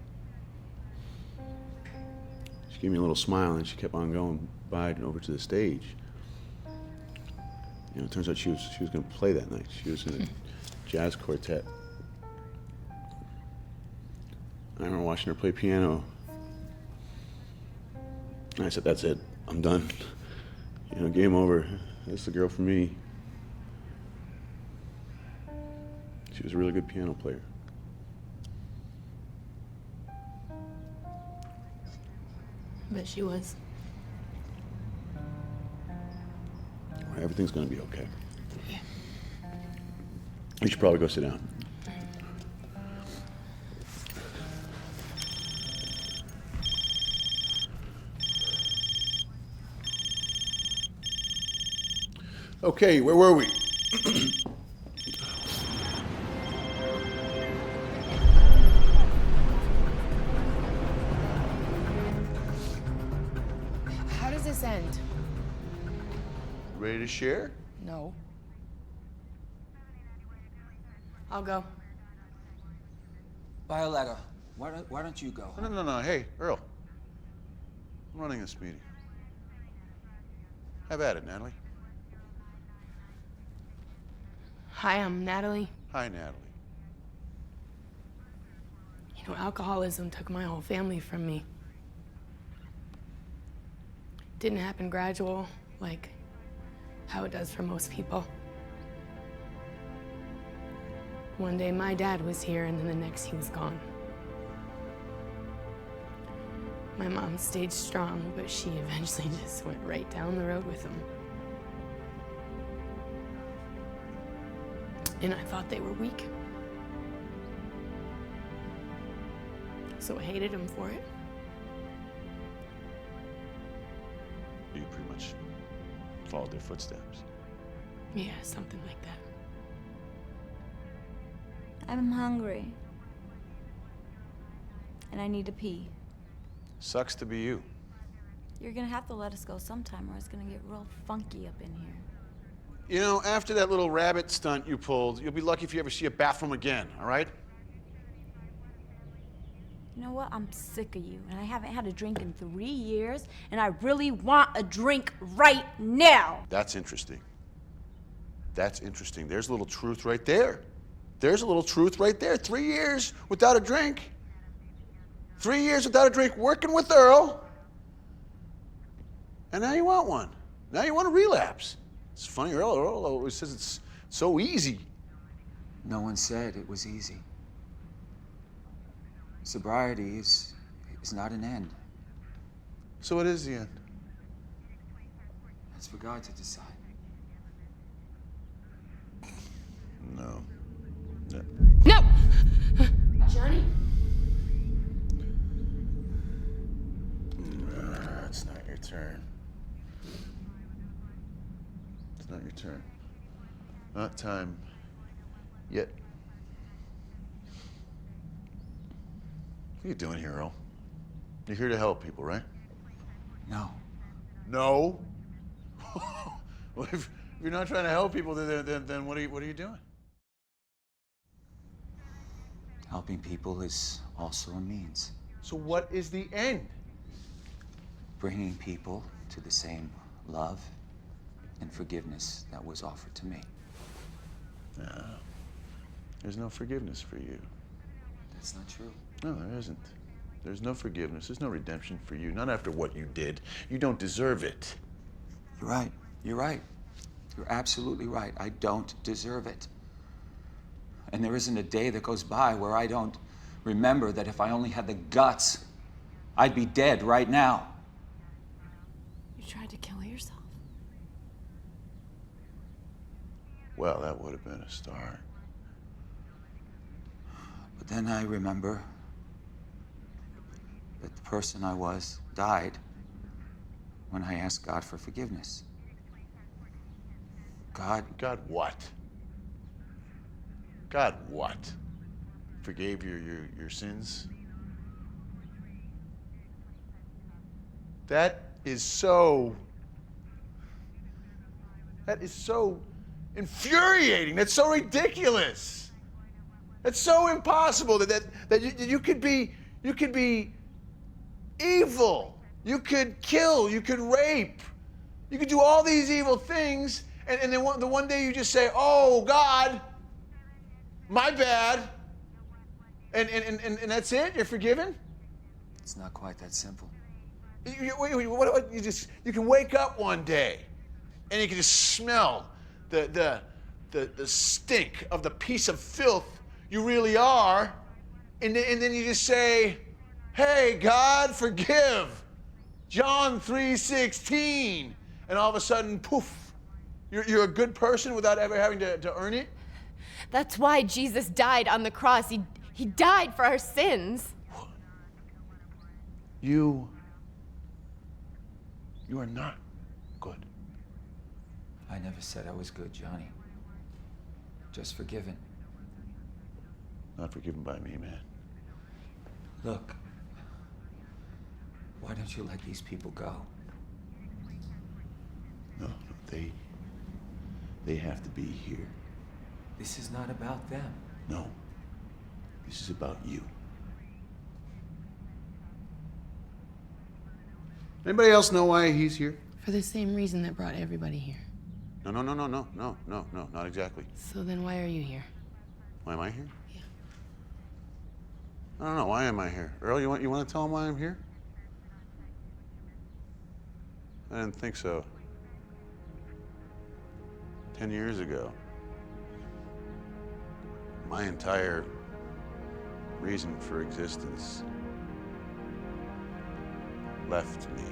She gave me a little smile and she kept on going by and over to the stage. You know, it turns out she was going to play that night. She was in a jazz quartet. I remember watching her play piano. And I said, that's it, I'm done. You know, game over. That's the girl for me. She was a really good piano player. Bet she was. Well, everything's gonna be okay. Yeah. You should probably go sit down. Okay, where were we? this end. Ready to share? No. I'll go. Violetta, why don't you go? No. Hey, Earl. I'm running this meeting. Have at it, Natalie. Hi, I'm Natalie. Hi, Natalie. You know, alcoholism took my whole family from me. Didn't happen gradual, like how it does for most people. One day my dad was here, and then the next he was gone. My mom stayed strong, but she eventually just went right down the road with him. And I thought they were weak. So I hated him for it. You pretty much followed their footsteps. Yeah, something like that. I'm hungry. And I need to pee. Sucks to be you. You're gonna have to let us go sometime or it's gonna get real funky up in here. You know, after that little rabbit stunt you pulled, you'll be lucky if you ever see a bathroom again, all right? You know what? I'm sick of you, and I haven't had a drink in 3 years, and I really want a drink right now. That's interesting. That's interesting. There's a little truth right there. There's a little truth right there. 3 years without a drink. 3 years without a drink working with Earl. And now you want one. Now you want to relapse. It's funny, Earl always says it's so easy. No one said it was easy. Sobriety is not an end. So what is the end? That's for God to decide. No. No! Johnny? It's not your turn. It's not your turn. Not time yet. What are you doing here, Earl? You're here to help people, right? No. No? Well, if you're not trying to help people, then what are you doing? Helping people is also a means. So what is the end? Bringing people to the same love and forgiveness that was offered to me. No. There's no forgiveness for you. That's not true. No, there isn't. There's no forgiveness. There's no redemption for you. Not after what you did. You don't deserve it. You're right. You're right. You're absolutely right. I don't deserve it. And there isn't a day that goes by where I don't remember that if I only had the guts, I'd be dead right now. You tried to kill yourself? Well, that would have been a start. But then I remember that the person I was died when I asked God for forgiveness. God what? God what? Forgave your sins? That is so infuriating. That's so ridiculous. That's so impossible that you could be evil. You could kill, you could rape. You could do all these evil things, and then the one day you just say, "Oh God, my bad," and that's it. You're forgiven. It's not quite that simple. You can wake up one day, and you can just smell the stink of the piece of filth you really are, and then you just say, "Hey God, forgive." John 3:16, and all of a sudden, poof, you're a good person without ever having to earn it. That's why Jesus died on the cross. He died for our sins. You are not good. I never said I was good, Johnny. Just forgiven. Not forgiven by me, man. Look, why don't you let these people go? No, they have to be here. This is not about them. No, this is about you. Anybody else know why he's here? For the same reason that brought everybody here. No, not exactly. So then why are you here? Why am I here? Yeah. I don't know. Why am I here? Earl, you want to tell him why I'm here? I didn't think so. 10 years ago, my entire reason for existence left me.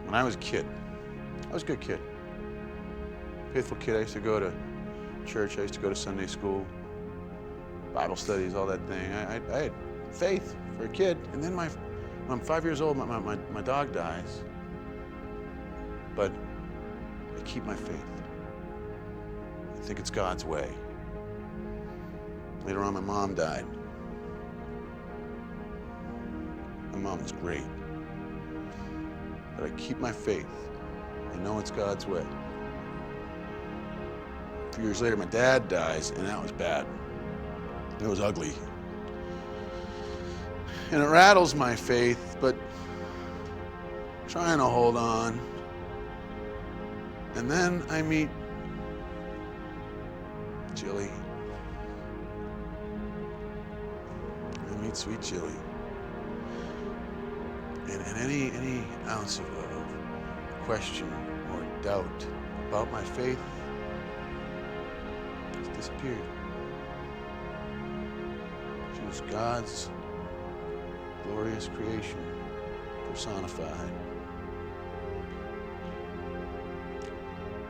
When I was a kid, I was a good kid. Faithful kid. I used to go to church. I used to go to Sunday school, Bible studies, all that thing. I had faith for a kid. And then when I'm 5 years old, my dog dies. But I keep my faith. I think it's God's way. Later on, my mom died. My mom was great. But I keep my faith. I know it's God's way. A few years later, my dad dies, and that was bad. It was ugly. And it rattles my faith, but I'm trying to hold on. And then I meet Jilly. I meet sweet Jilly. And any ounce of question or doubt about my faith has disappeared. She was God's glorious creation personified.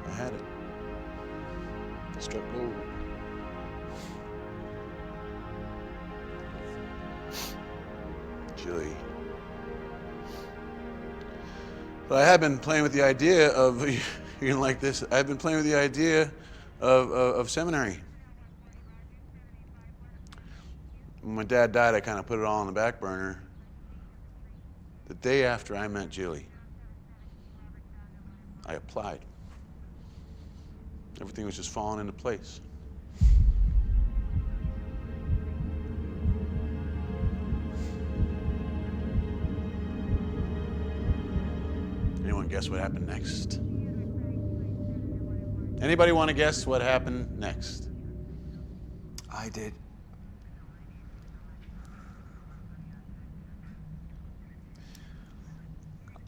I had it. It struck gold. Jilly. But I have been playing with the idea of, you're gonna like this, I've been playing with the idea of seminary. When my dad died, I kind of put it all on the back burner. The day after I met Jilly, I applied. Everything was just falling into place. Anyone guess what happened next? Anybody want to guess what happened next? I did.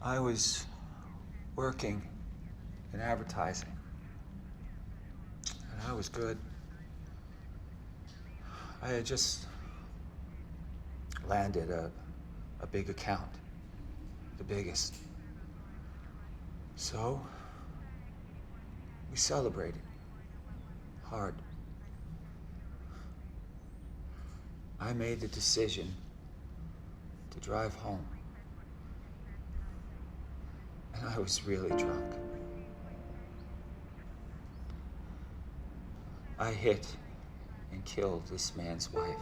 I was working in advertising, and I was good. I had just landed a big account, the biggest. So, we celebrated hard. I made the decision to drive home. And I was really drunk. I hit and killed this man's wife.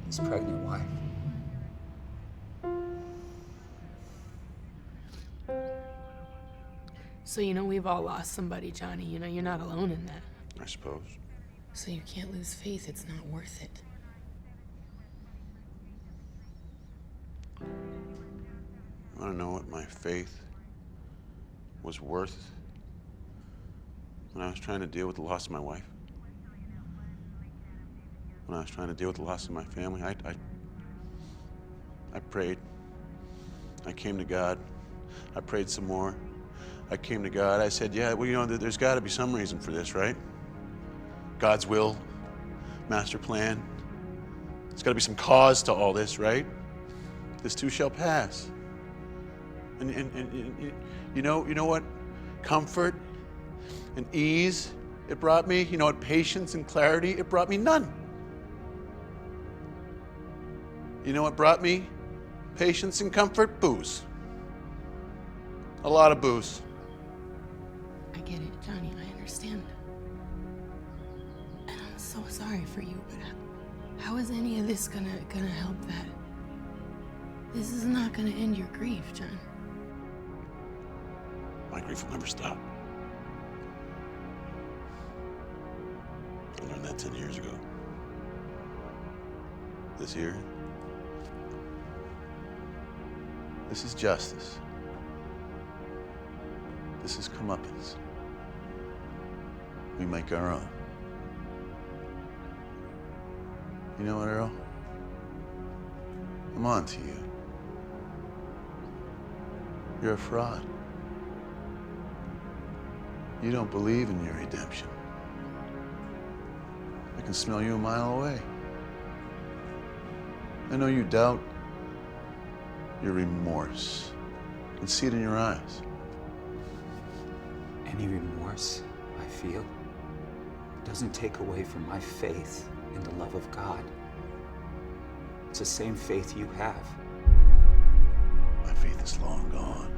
His pregnant wife. So, we've all lost somebody, Johnny. You're not alone in that. I suppose. So you can't lose faith. It's not worth it. I want to know what my faith was worth when I was trying to deal with the loss of my wife. When I was trying to deal with the loss of my family, I prayed. I came to God. I prayed some more. I came to God. I said, yeah, well, there's got to be some reason for this, right? God's will, master plan. There's got to be some cause to all this, right? This too shall pass. And you know what? Comfort and ease it brought me. You know what? Patience and clarity it brought me. None. You know what brought me patience and comfort? Booze. A lot of booze. I get it, Johnny. I understand. And I'm so sorry for you, but how is any of this gonna help that? This is not gonna end your grief, John. my grief will never stop. I learned that 10 years ago. This here, this is justice. This is comeuppance. We make our own. You know what, Earl? I'm on to you. You're a fraud. You don't believe in your redemption. I can smell you a mile away. I know you doubt your remorse. I can see it in your eyes. Any remorse I feel doesn't take away from my faith in the love of God. It's the same faith you have. My faith is long gone.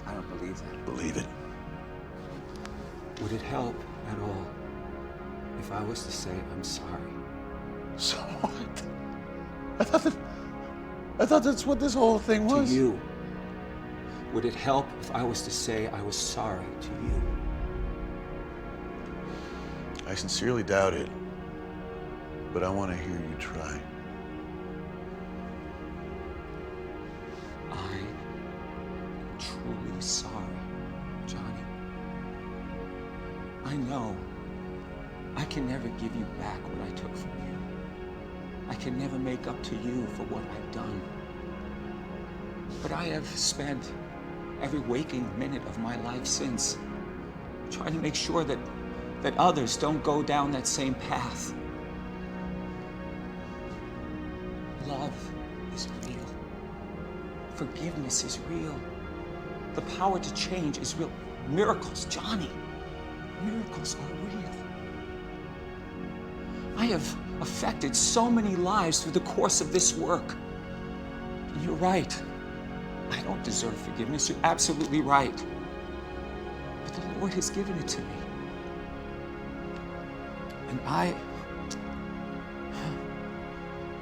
I don't believe that. Believe it. Would it help at all if I was to say I'm sorry? So what? I thought that's what this whole thing was. To you. Would it help if I was to say I was sorry to you? I sincerely doubt it, but I want to hear you try. I am truly sorry, Johnny. I know I can never give you back what I took from you. I can never make up to you for what I've done. But I have spent every waking minute of my life since trying to make sure that others don't go down that same path. Love is real. Forgiveness is real. The power to change is real. Miracles, Johnny. Miracles are real. I have affected so many lives through the course of this work. You're right. I don't deserve forgiveness. You're absolutely right. But the Lord has given it to me. And I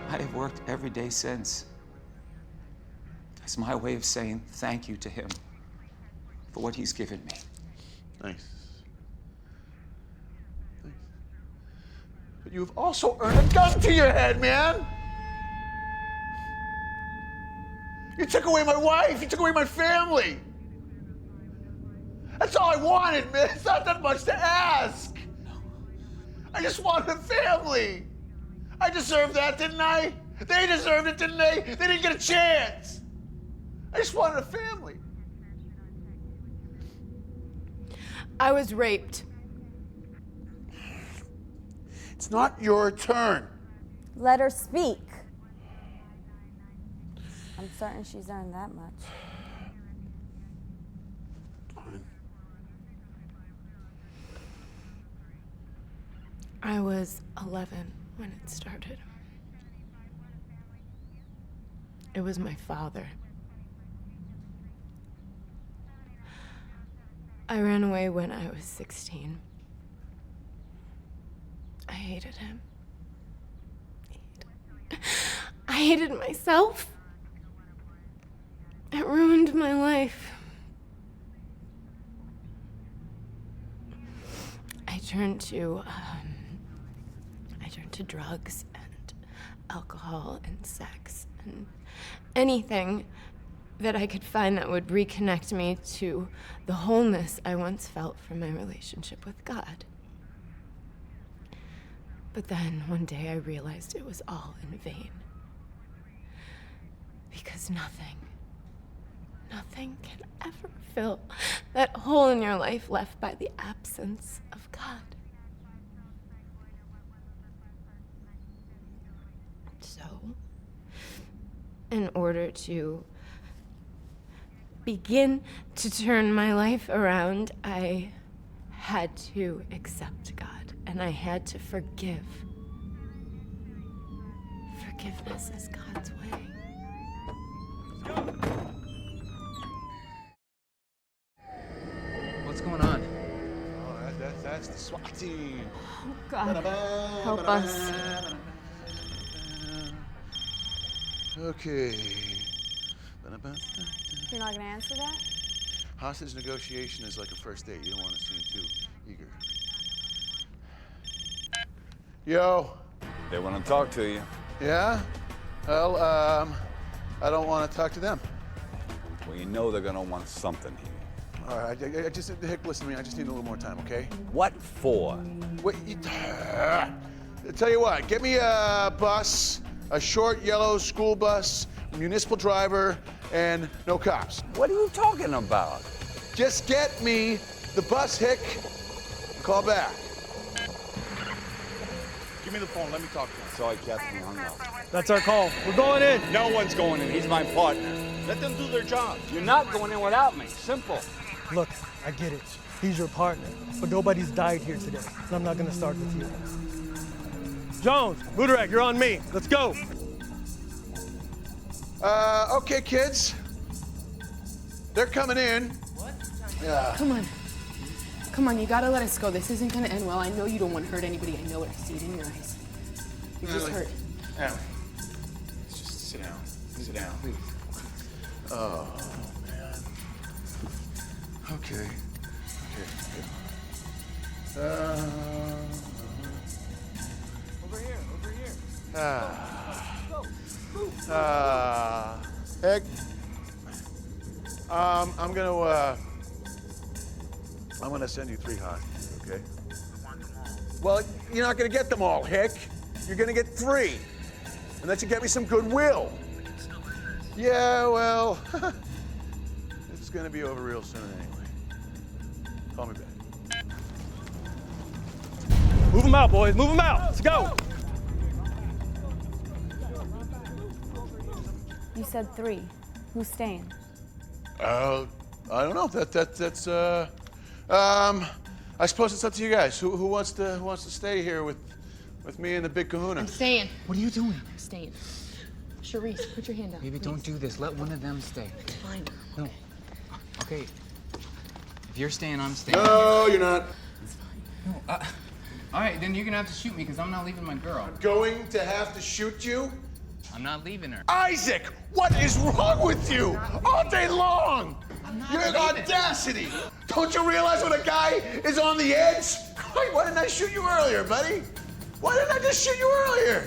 have worked every day since as my way of saying thank you to Him for what He's given me. Thanks. But you've also earned a gun to your head, man! You took away my wife, you took away my family! That's all I wanted, man. It's not that much to ask! I just wanted a family! I deserved that, didn't I? They deserved it, didn't they? They didn't get a chance! I just wanted a family. I was raped. It's not your turn. Let her speak. I'm certain she's earned that much. I was 11 when it started. It was my father. I ran away when I was 16. I hated him. I hated myself. It ruined my life. I turned to drugs and alcohol and sex and anything that I could find that would reconnect me to the wholeness I once felt from my relationship with God. But then one day I realized it was all in vain. Because nothing can ever fill that hole in your life left by the absence of God. So, in order to begin to turn my life around, I had to accept God, and I had to forgive. Forgiveness is God's way. What's going on? Oh, that's the SWAT team. Oh, God, help us. Okay. You're not gonna answer that? Hostage negotiation is like a first date. You don't want to seem too eager. Yo. They want to talk to you. Yeah? Well, I don't want to talk to them. Well, you know they're going to want something here. All right, I just, Hick, listen to me. I just need a little more time, okay? What for? Wait, tell you what, get me a bus, a short yellow school bus, municipal driver, and no cops. What are you talking about? Just get me the bus, Hick, and call back. Give me the phone. Let me talk to him. Sorry, Captain, hung up. That's our call. We're going in. No one's going in. He's my partner. Let them do their job. You're not going in without me. Simple. Look, I get it. He's your partner. But nobody's died here today. And I'm not going to start with you. Jones, Buderek, you're on me. Let's go. Okay, kids. They're coming in. What? Yeah. Come on. Come on, you gotta let us go. This isn't gonna end well. I know you don't want to hurt anybody. I know it. I see it in your eyes. You're just hurt. Allie, let's just sit down. Sit down. Please. Oh, man. Okay. Over here. Heck, I'm gonna send you 3 hostages, okay? Well, you're not gonna get them all, Hick. You're gonna get 3. And that should get me some goodwill. Yeah, well, it's gonna be over real soon anyway. Call me back. Move them out, boys. Move them out. Let's go. You said 3. Who's staying? I don't know. That's I suppose it's up to you guys. Who wants to stay here with me and the big kahuna? I'm staying. What are you doing? I'm staying. Charisse, put your hand down. Baby, don't do this. Let one of them stay. It's fine. No. Okay. If you're staying, I'm staying. No, you're not. It's fine. No. All right, then you're gonna have to shoot me because I'm not leaving my girl. Going to have to shoot you? I'm not leaving her. Isaac, what is wrong with you? All day long. Your leaving. audacity. Don't you realize when a guy is on the edge? Why didn't I shoot you earlier, buddy? Why didn't I just shoot you earlier?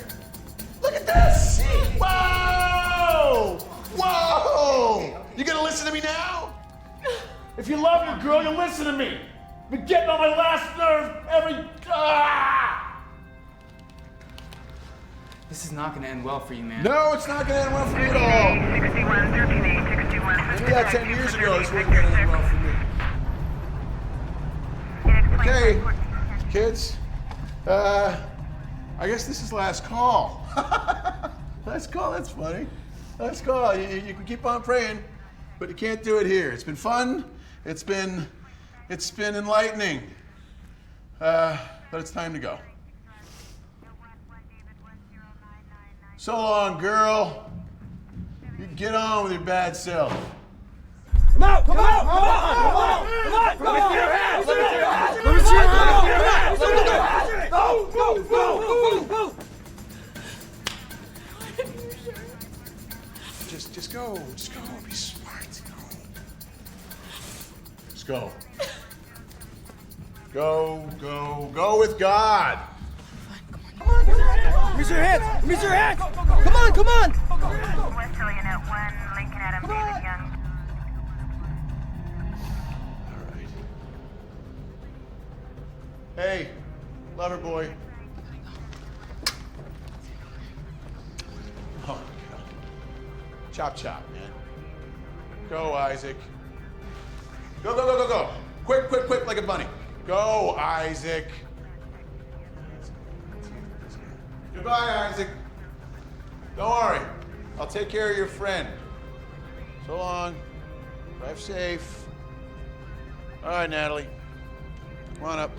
Look at this. Whoa! Whoa! You gonna listen to me now? If you love your girl, you'll listen to me. Been getting on my last nerve every. This is not gonna end well for you, man. No, it's not gonna end well for me at all. Maybe that 10 years ago, this wasn't gonna end well for me. Okay, kids. I guess this is last call. Last call, that's funny. Last call. You can keep on praying, but you can't do it here. It's been fun. It's been enlightening. But it's time to go. So long, girl. You get on with your bad self. Come out! Come out! Come on! Come on! Come on! Come on! Let me see your hands! Let me see your hands! Let me see your hands! Let me see your hands! Go! Go! Go! Go! Just go. Just go. Be smart. Go. Just go. Go with God. Let me see your hands! Let me see your hands! Come on! Come on! West Hillian at 1, Lincoln Adam David Young. All right. Hey, lover boy. Oh, God. Chop, chop, man. Go, Isaac. Go, go, go, go, go. Quick, quick, quick, like a bunny. Go, Isaac. Goodbye, Isaac. Don't worry. I'll take care of your friend. So long. Drive safe. All right, Natalie. Come on up.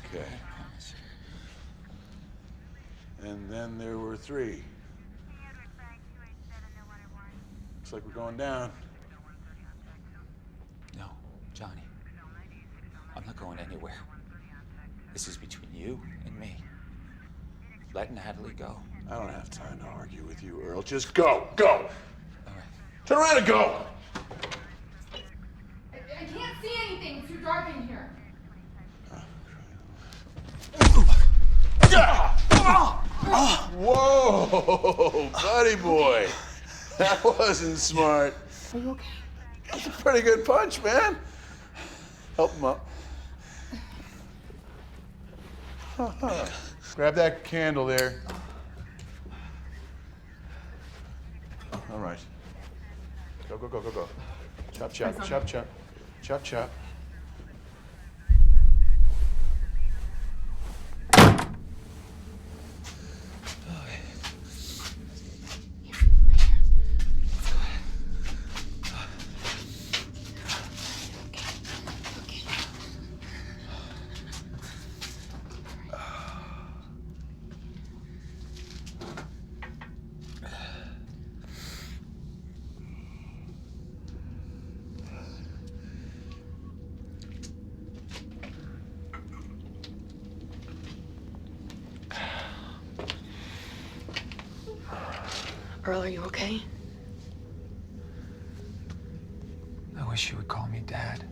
Okay. And then there were 3. Looks like we're going down. No, Johnny. I'm not going anywhere. This is between you and me. Let Natalie go. I don't have time to argue with you, Earl. Just go. Go. All right. Turn around and go. I can't see anything. It's too dark in here. Whoa, buddy boy. That wasn't smart. Are you okay? That's a pretty good punch, man. Help him up. Grab that candle there. All right. Go, go, go, go, go. Chop, chop, chop, chop. Chop, chop. Earl, are you okay? I wish you would call me Dad.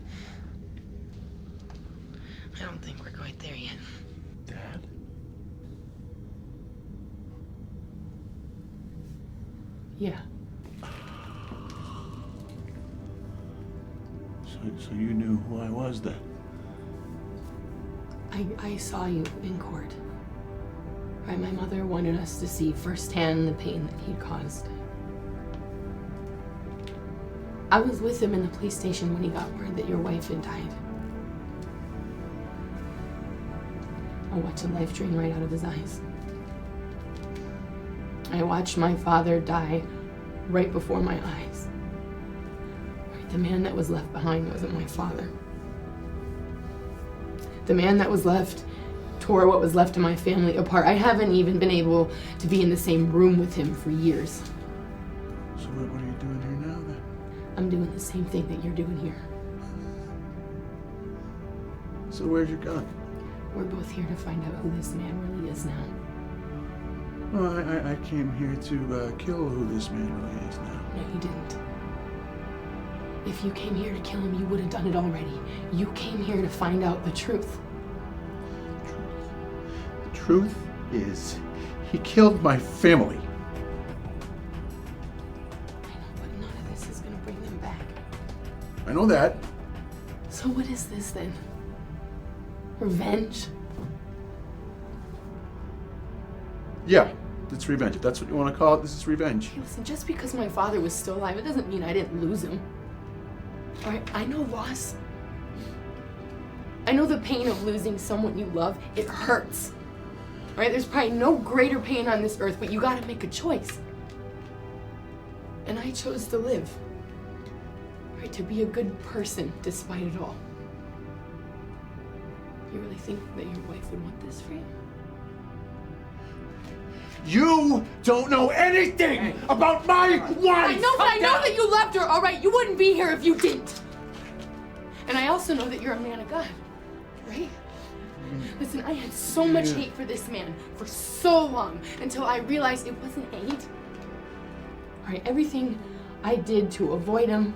I don't think we're quite there yet. Dad? Yeah. So you knew who I was then? I saw you in court. Right, my mother wanted us to see firsthand the pain that he'd caused. I was with him in the police station when he got word that your wife had died. I watched the life drain right out of his eyes. I watched my father die right before my eyes. Right, the man that was left behind wasn't my father. The man that was left tore what was left of my family apart. I haven't even been able to be in the same room with him for years. So what are you doing here now then? I'm doing the same thing that you're doing here. So where's your gun? We're both here to find out who this man really is now. Well, I came here to kill who this man really is now. No, you didn't. If you came here to kill him, you would have done it already. You came here to find out the truth. The truth is, he killed my family. I know, but none of this is gonna bring them back. I know that. So what is this then? Revenge? Yeah, it's revenge. If that's what you want to call it, this is revenge. Hey, listen, just because my father was still alive, it doesn't mean I didn't lose him. All right, I know loss. I know the pain of losing someone you love. It hurts. All right, there's probably no greater pain on this earth, but you gotta make a choice. And I chose to live. Right, to be a good person despite it all. You really think that your wife would want this for you? You don't know anything about my wife! I know, but I know that you loved her, all right? You wouldn't be here if you didn't. And I also know that you're a man of God, right? Listen, I had so much hate for this man for so long until I realized it wasn't hate. All right, everything I did to avoid him,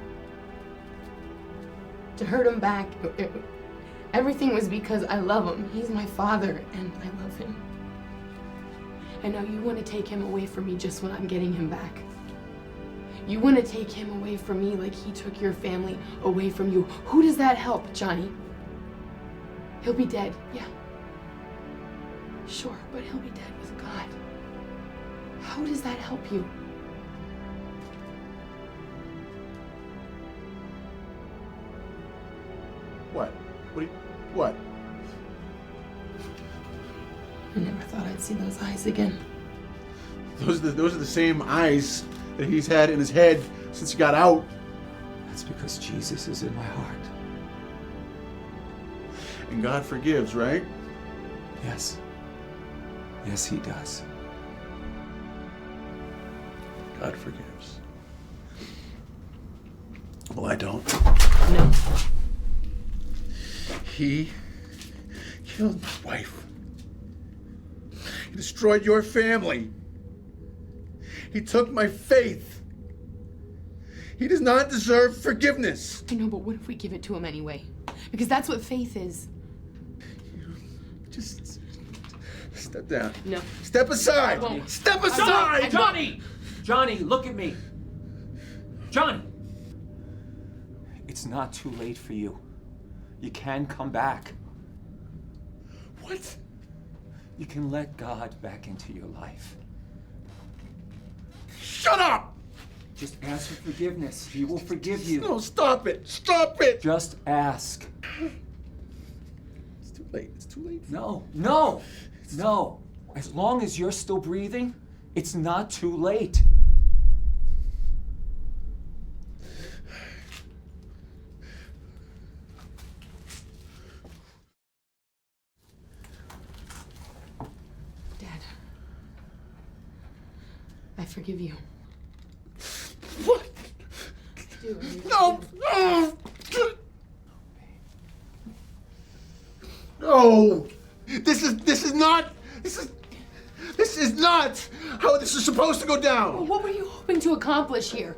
to hurt him back, everything was because I love him. He's my father, and I love him. And now you want to take him away from me just when I'm getting him back. You want to take him away from me like he took your family away from you. Who does that help, Johnny? He'll be dead, yeah. Sure, but he'll be dead with God. How does that help you? What? What? I never thought I'd see those eyes again. Those are the same eyes that he's had in his head since he got out. That's because Jesus is in my heart. And God forgives, right? Yes. Yes, he does. God forgives. Well, I don't. No. He killed my wife. He destroyed your family. He took my faith. He does not deserve forgiveness. I know, but what if we give it to him anyway? Because that's what faith is. Just step down. No. Step aside. I won't. Step aside. Johnny! Johnny, look at me. Johnny! It's not too late for you. You can come back. What? You can let God back into your life. Shut up! Just ask for forgiveness. He will forgive you. No, stop it. Stop it. Just ask. It's too late. It's too late. No, no, no. As long as you're still breathing, it's not too late. Dad, I forgive you. What? No! No! No! This is not how this is supposed to go down. What were you hoping to accomplish here?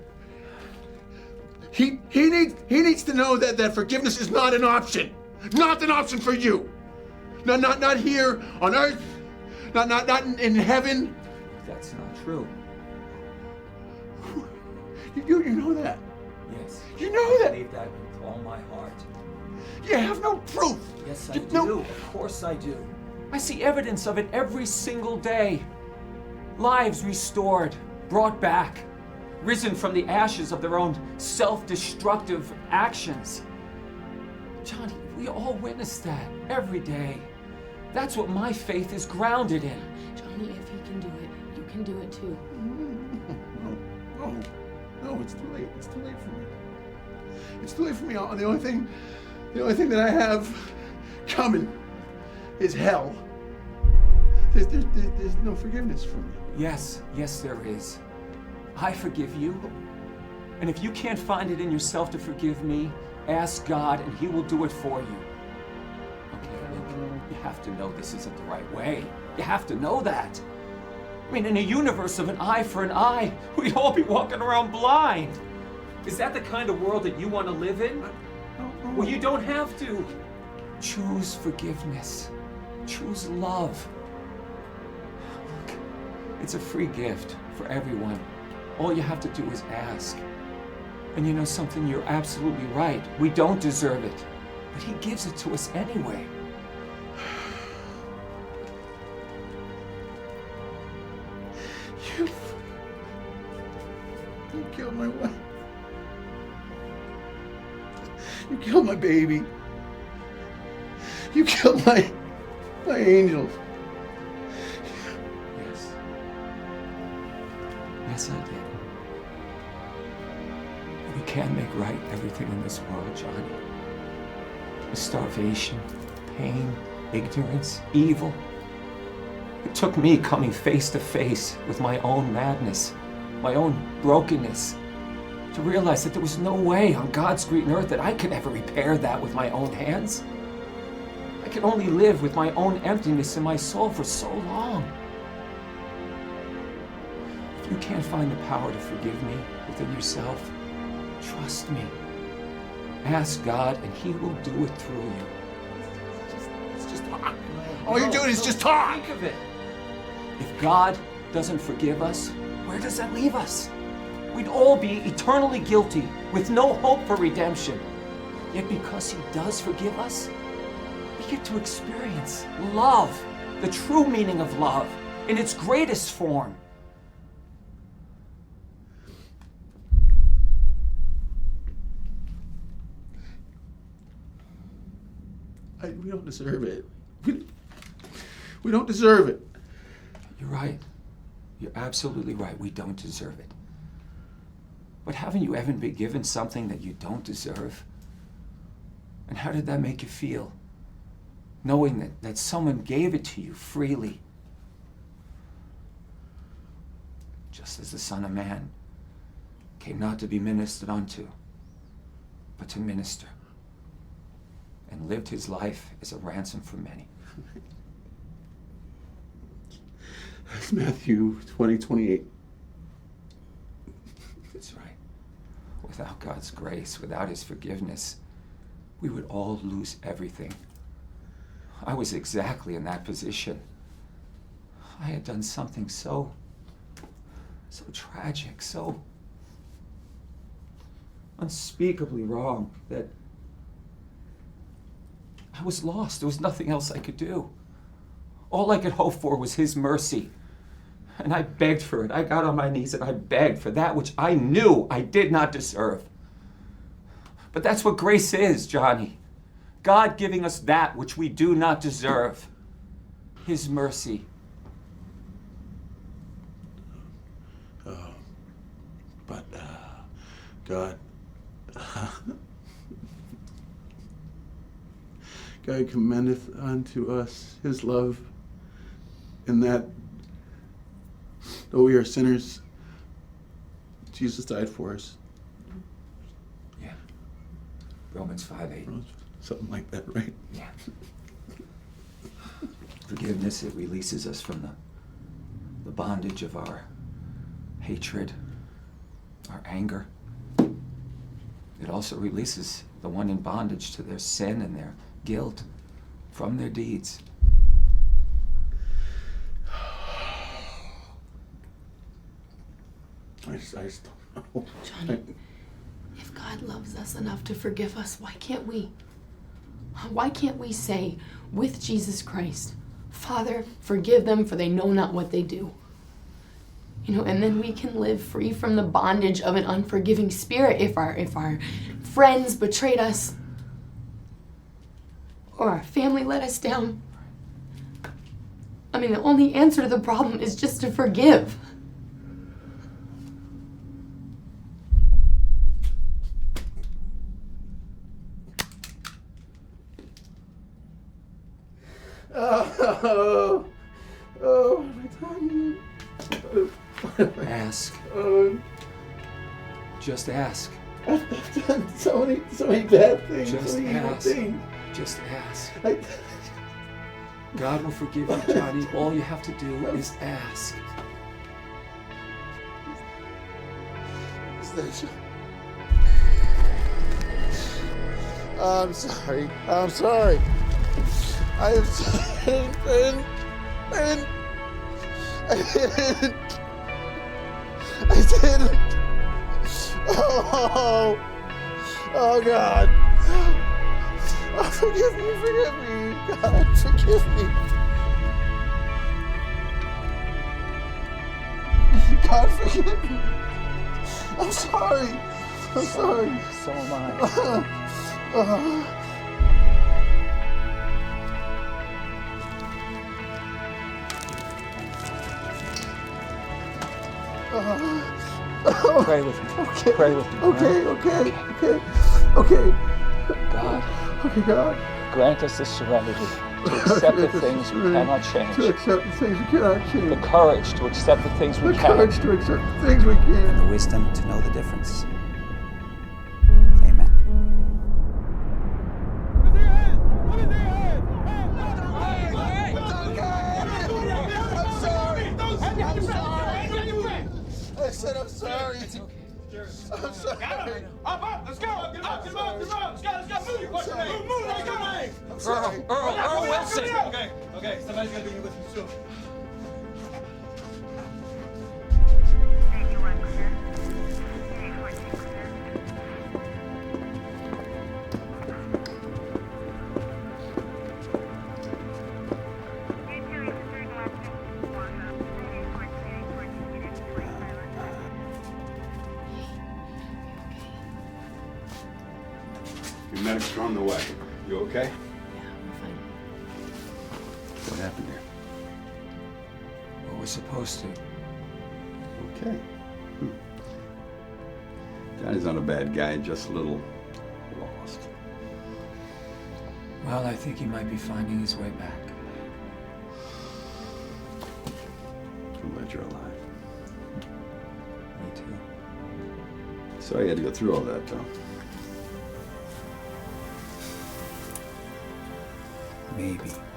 He needs to know that forgiveness is not an option. Not an option for you. Not here on earth. Not in heaven. That's not true. You know that. Yes. You know that. I believe that with all my heart. You have no proof. Yes, I You do. know- Of course I do. I see evidence of it every single day. Lives restored, brought back, risen from the ashes of their own self-destructive actions. Johnny, we all witness that every day. That's what my faith is grounded in. Johnny, if he can do it, you can do it too. No, it's too late. It's too late for me. It's too late for me. The only thing that I have coming is hell. There's no forgiveness for me. Yes, there is. I forgive you. And if you can't find it in yourself to forgive me, ask God and He will do it for you. Okay, look, you have to know this isn't the right way. You have to know that. I mean, in a universe of an eye for an eye, we'd all be walking around blind. Is that the kind of world that you want to live in? Well, you don't have to. Choose forgiveness. Choose love. Look, it's a free gift for everyone. All you have to do is ask. And you know something? You're absolutely right. We don't deserve it. But He gives it to us anyway. You killed my wife. You killed my baby. You killed my angels. Yes. Yes, I did. We can't make right everything in this world, Johnny. Starvation, pain, ignorance, evil. It took me coming face to face with my own madness, my own brokenness, to realize that there was no way on God's green earth that I could ever repair that with my own hands. I could only live with my own emptiness in my soul for so long. If you can't find the power to forgive me within yourself, trust me. Ask God and He will do it through you. It's just talk. All you're doing is just talk. Think of it. If God doesn't forgive us, where does that leave us? We'd all be eternally guilty with no hope for redemption. Yet because He does forgive us, we get to experience love, the true meaning of love, in its greatest form. We don't deserve it. We don't deserve it. You're right. You're absolutely right. We don't deserve it. But haven't you ever been given something that you don't deserve? And how did that make you feel? Knowing that someone gave it to you freely. Just as the Son of Man came not to be ministered unto, but to minister. and lived his life as a ransom for many. That's Matthew 20:28. That's right. Without God's grace, without his forgiveness, we would all lose everything. I was exactly in that position. I had done something so tragic, so unspeakably wrong that I was lost. There was nothing else I could do. All I could hope for was his mercy. And I begged for it. I got on my knees and I begged for that which I knew I did not deserve. But that's what grace is, Johnny. God giving us that which we do not deserve. His mercy. But God, God commendeth unto us his love, in that though we are sinners, Jesus died for us. Yeah. Romans 5:8. Something like that, right? Yeah. Forgiveness, it releases us from the bondage of our hatred, our anger. It also releases the one in bondage to their sin and their guilt from their deeds. I just don't know. Johnny, if God loves us enough to forgive us, why can't we? Why can't we say with Jesus Christ, Father, forgive them for they know not what they do? You know, and then we can live free from the bondage of an unforgiving spirit if our friends betrayed us or our family let us down. I mean, the only answer to the problem is just to forgive. Ask. Just ask. I've done so many bad things. Just so many evil ask. things. Just ask. God will forgive you, Johnny. All you have to do is ask. I'm sorry. I'm sorry. I am sorry. I didn't. Oh God. Oh, forgive me. God, forgive me. God, forgive me. I'm sorry. So am I. Pray with me. Okay. Pray with me. Okay. God. Okay, God. Grant us the serenity to accept the things we cannot change. To accept the things we cannot change. The courage to accept the things we The can. courage to accept the things we can. And the wisdom to know the difference. Amen. I said I'm sorry. I'm sorry. Up, let's go. Up, get him up. Let's go. Move. What's your name? Move. What's your name? I'm sorry. Earl Wilson. Okay. Somebody's gonna be with you soon. Thank you, one clear. Unit 14 clear. Your medics are on the way. You okay? Yeah, we're fine. What happened here? What we're supposed to. Okay. Johnny's not a bad guy, just a little lost. Well, I think he might be finding his way back. I'm glad you're alive. Me too. Sorry you had to go through all that, though. maybe.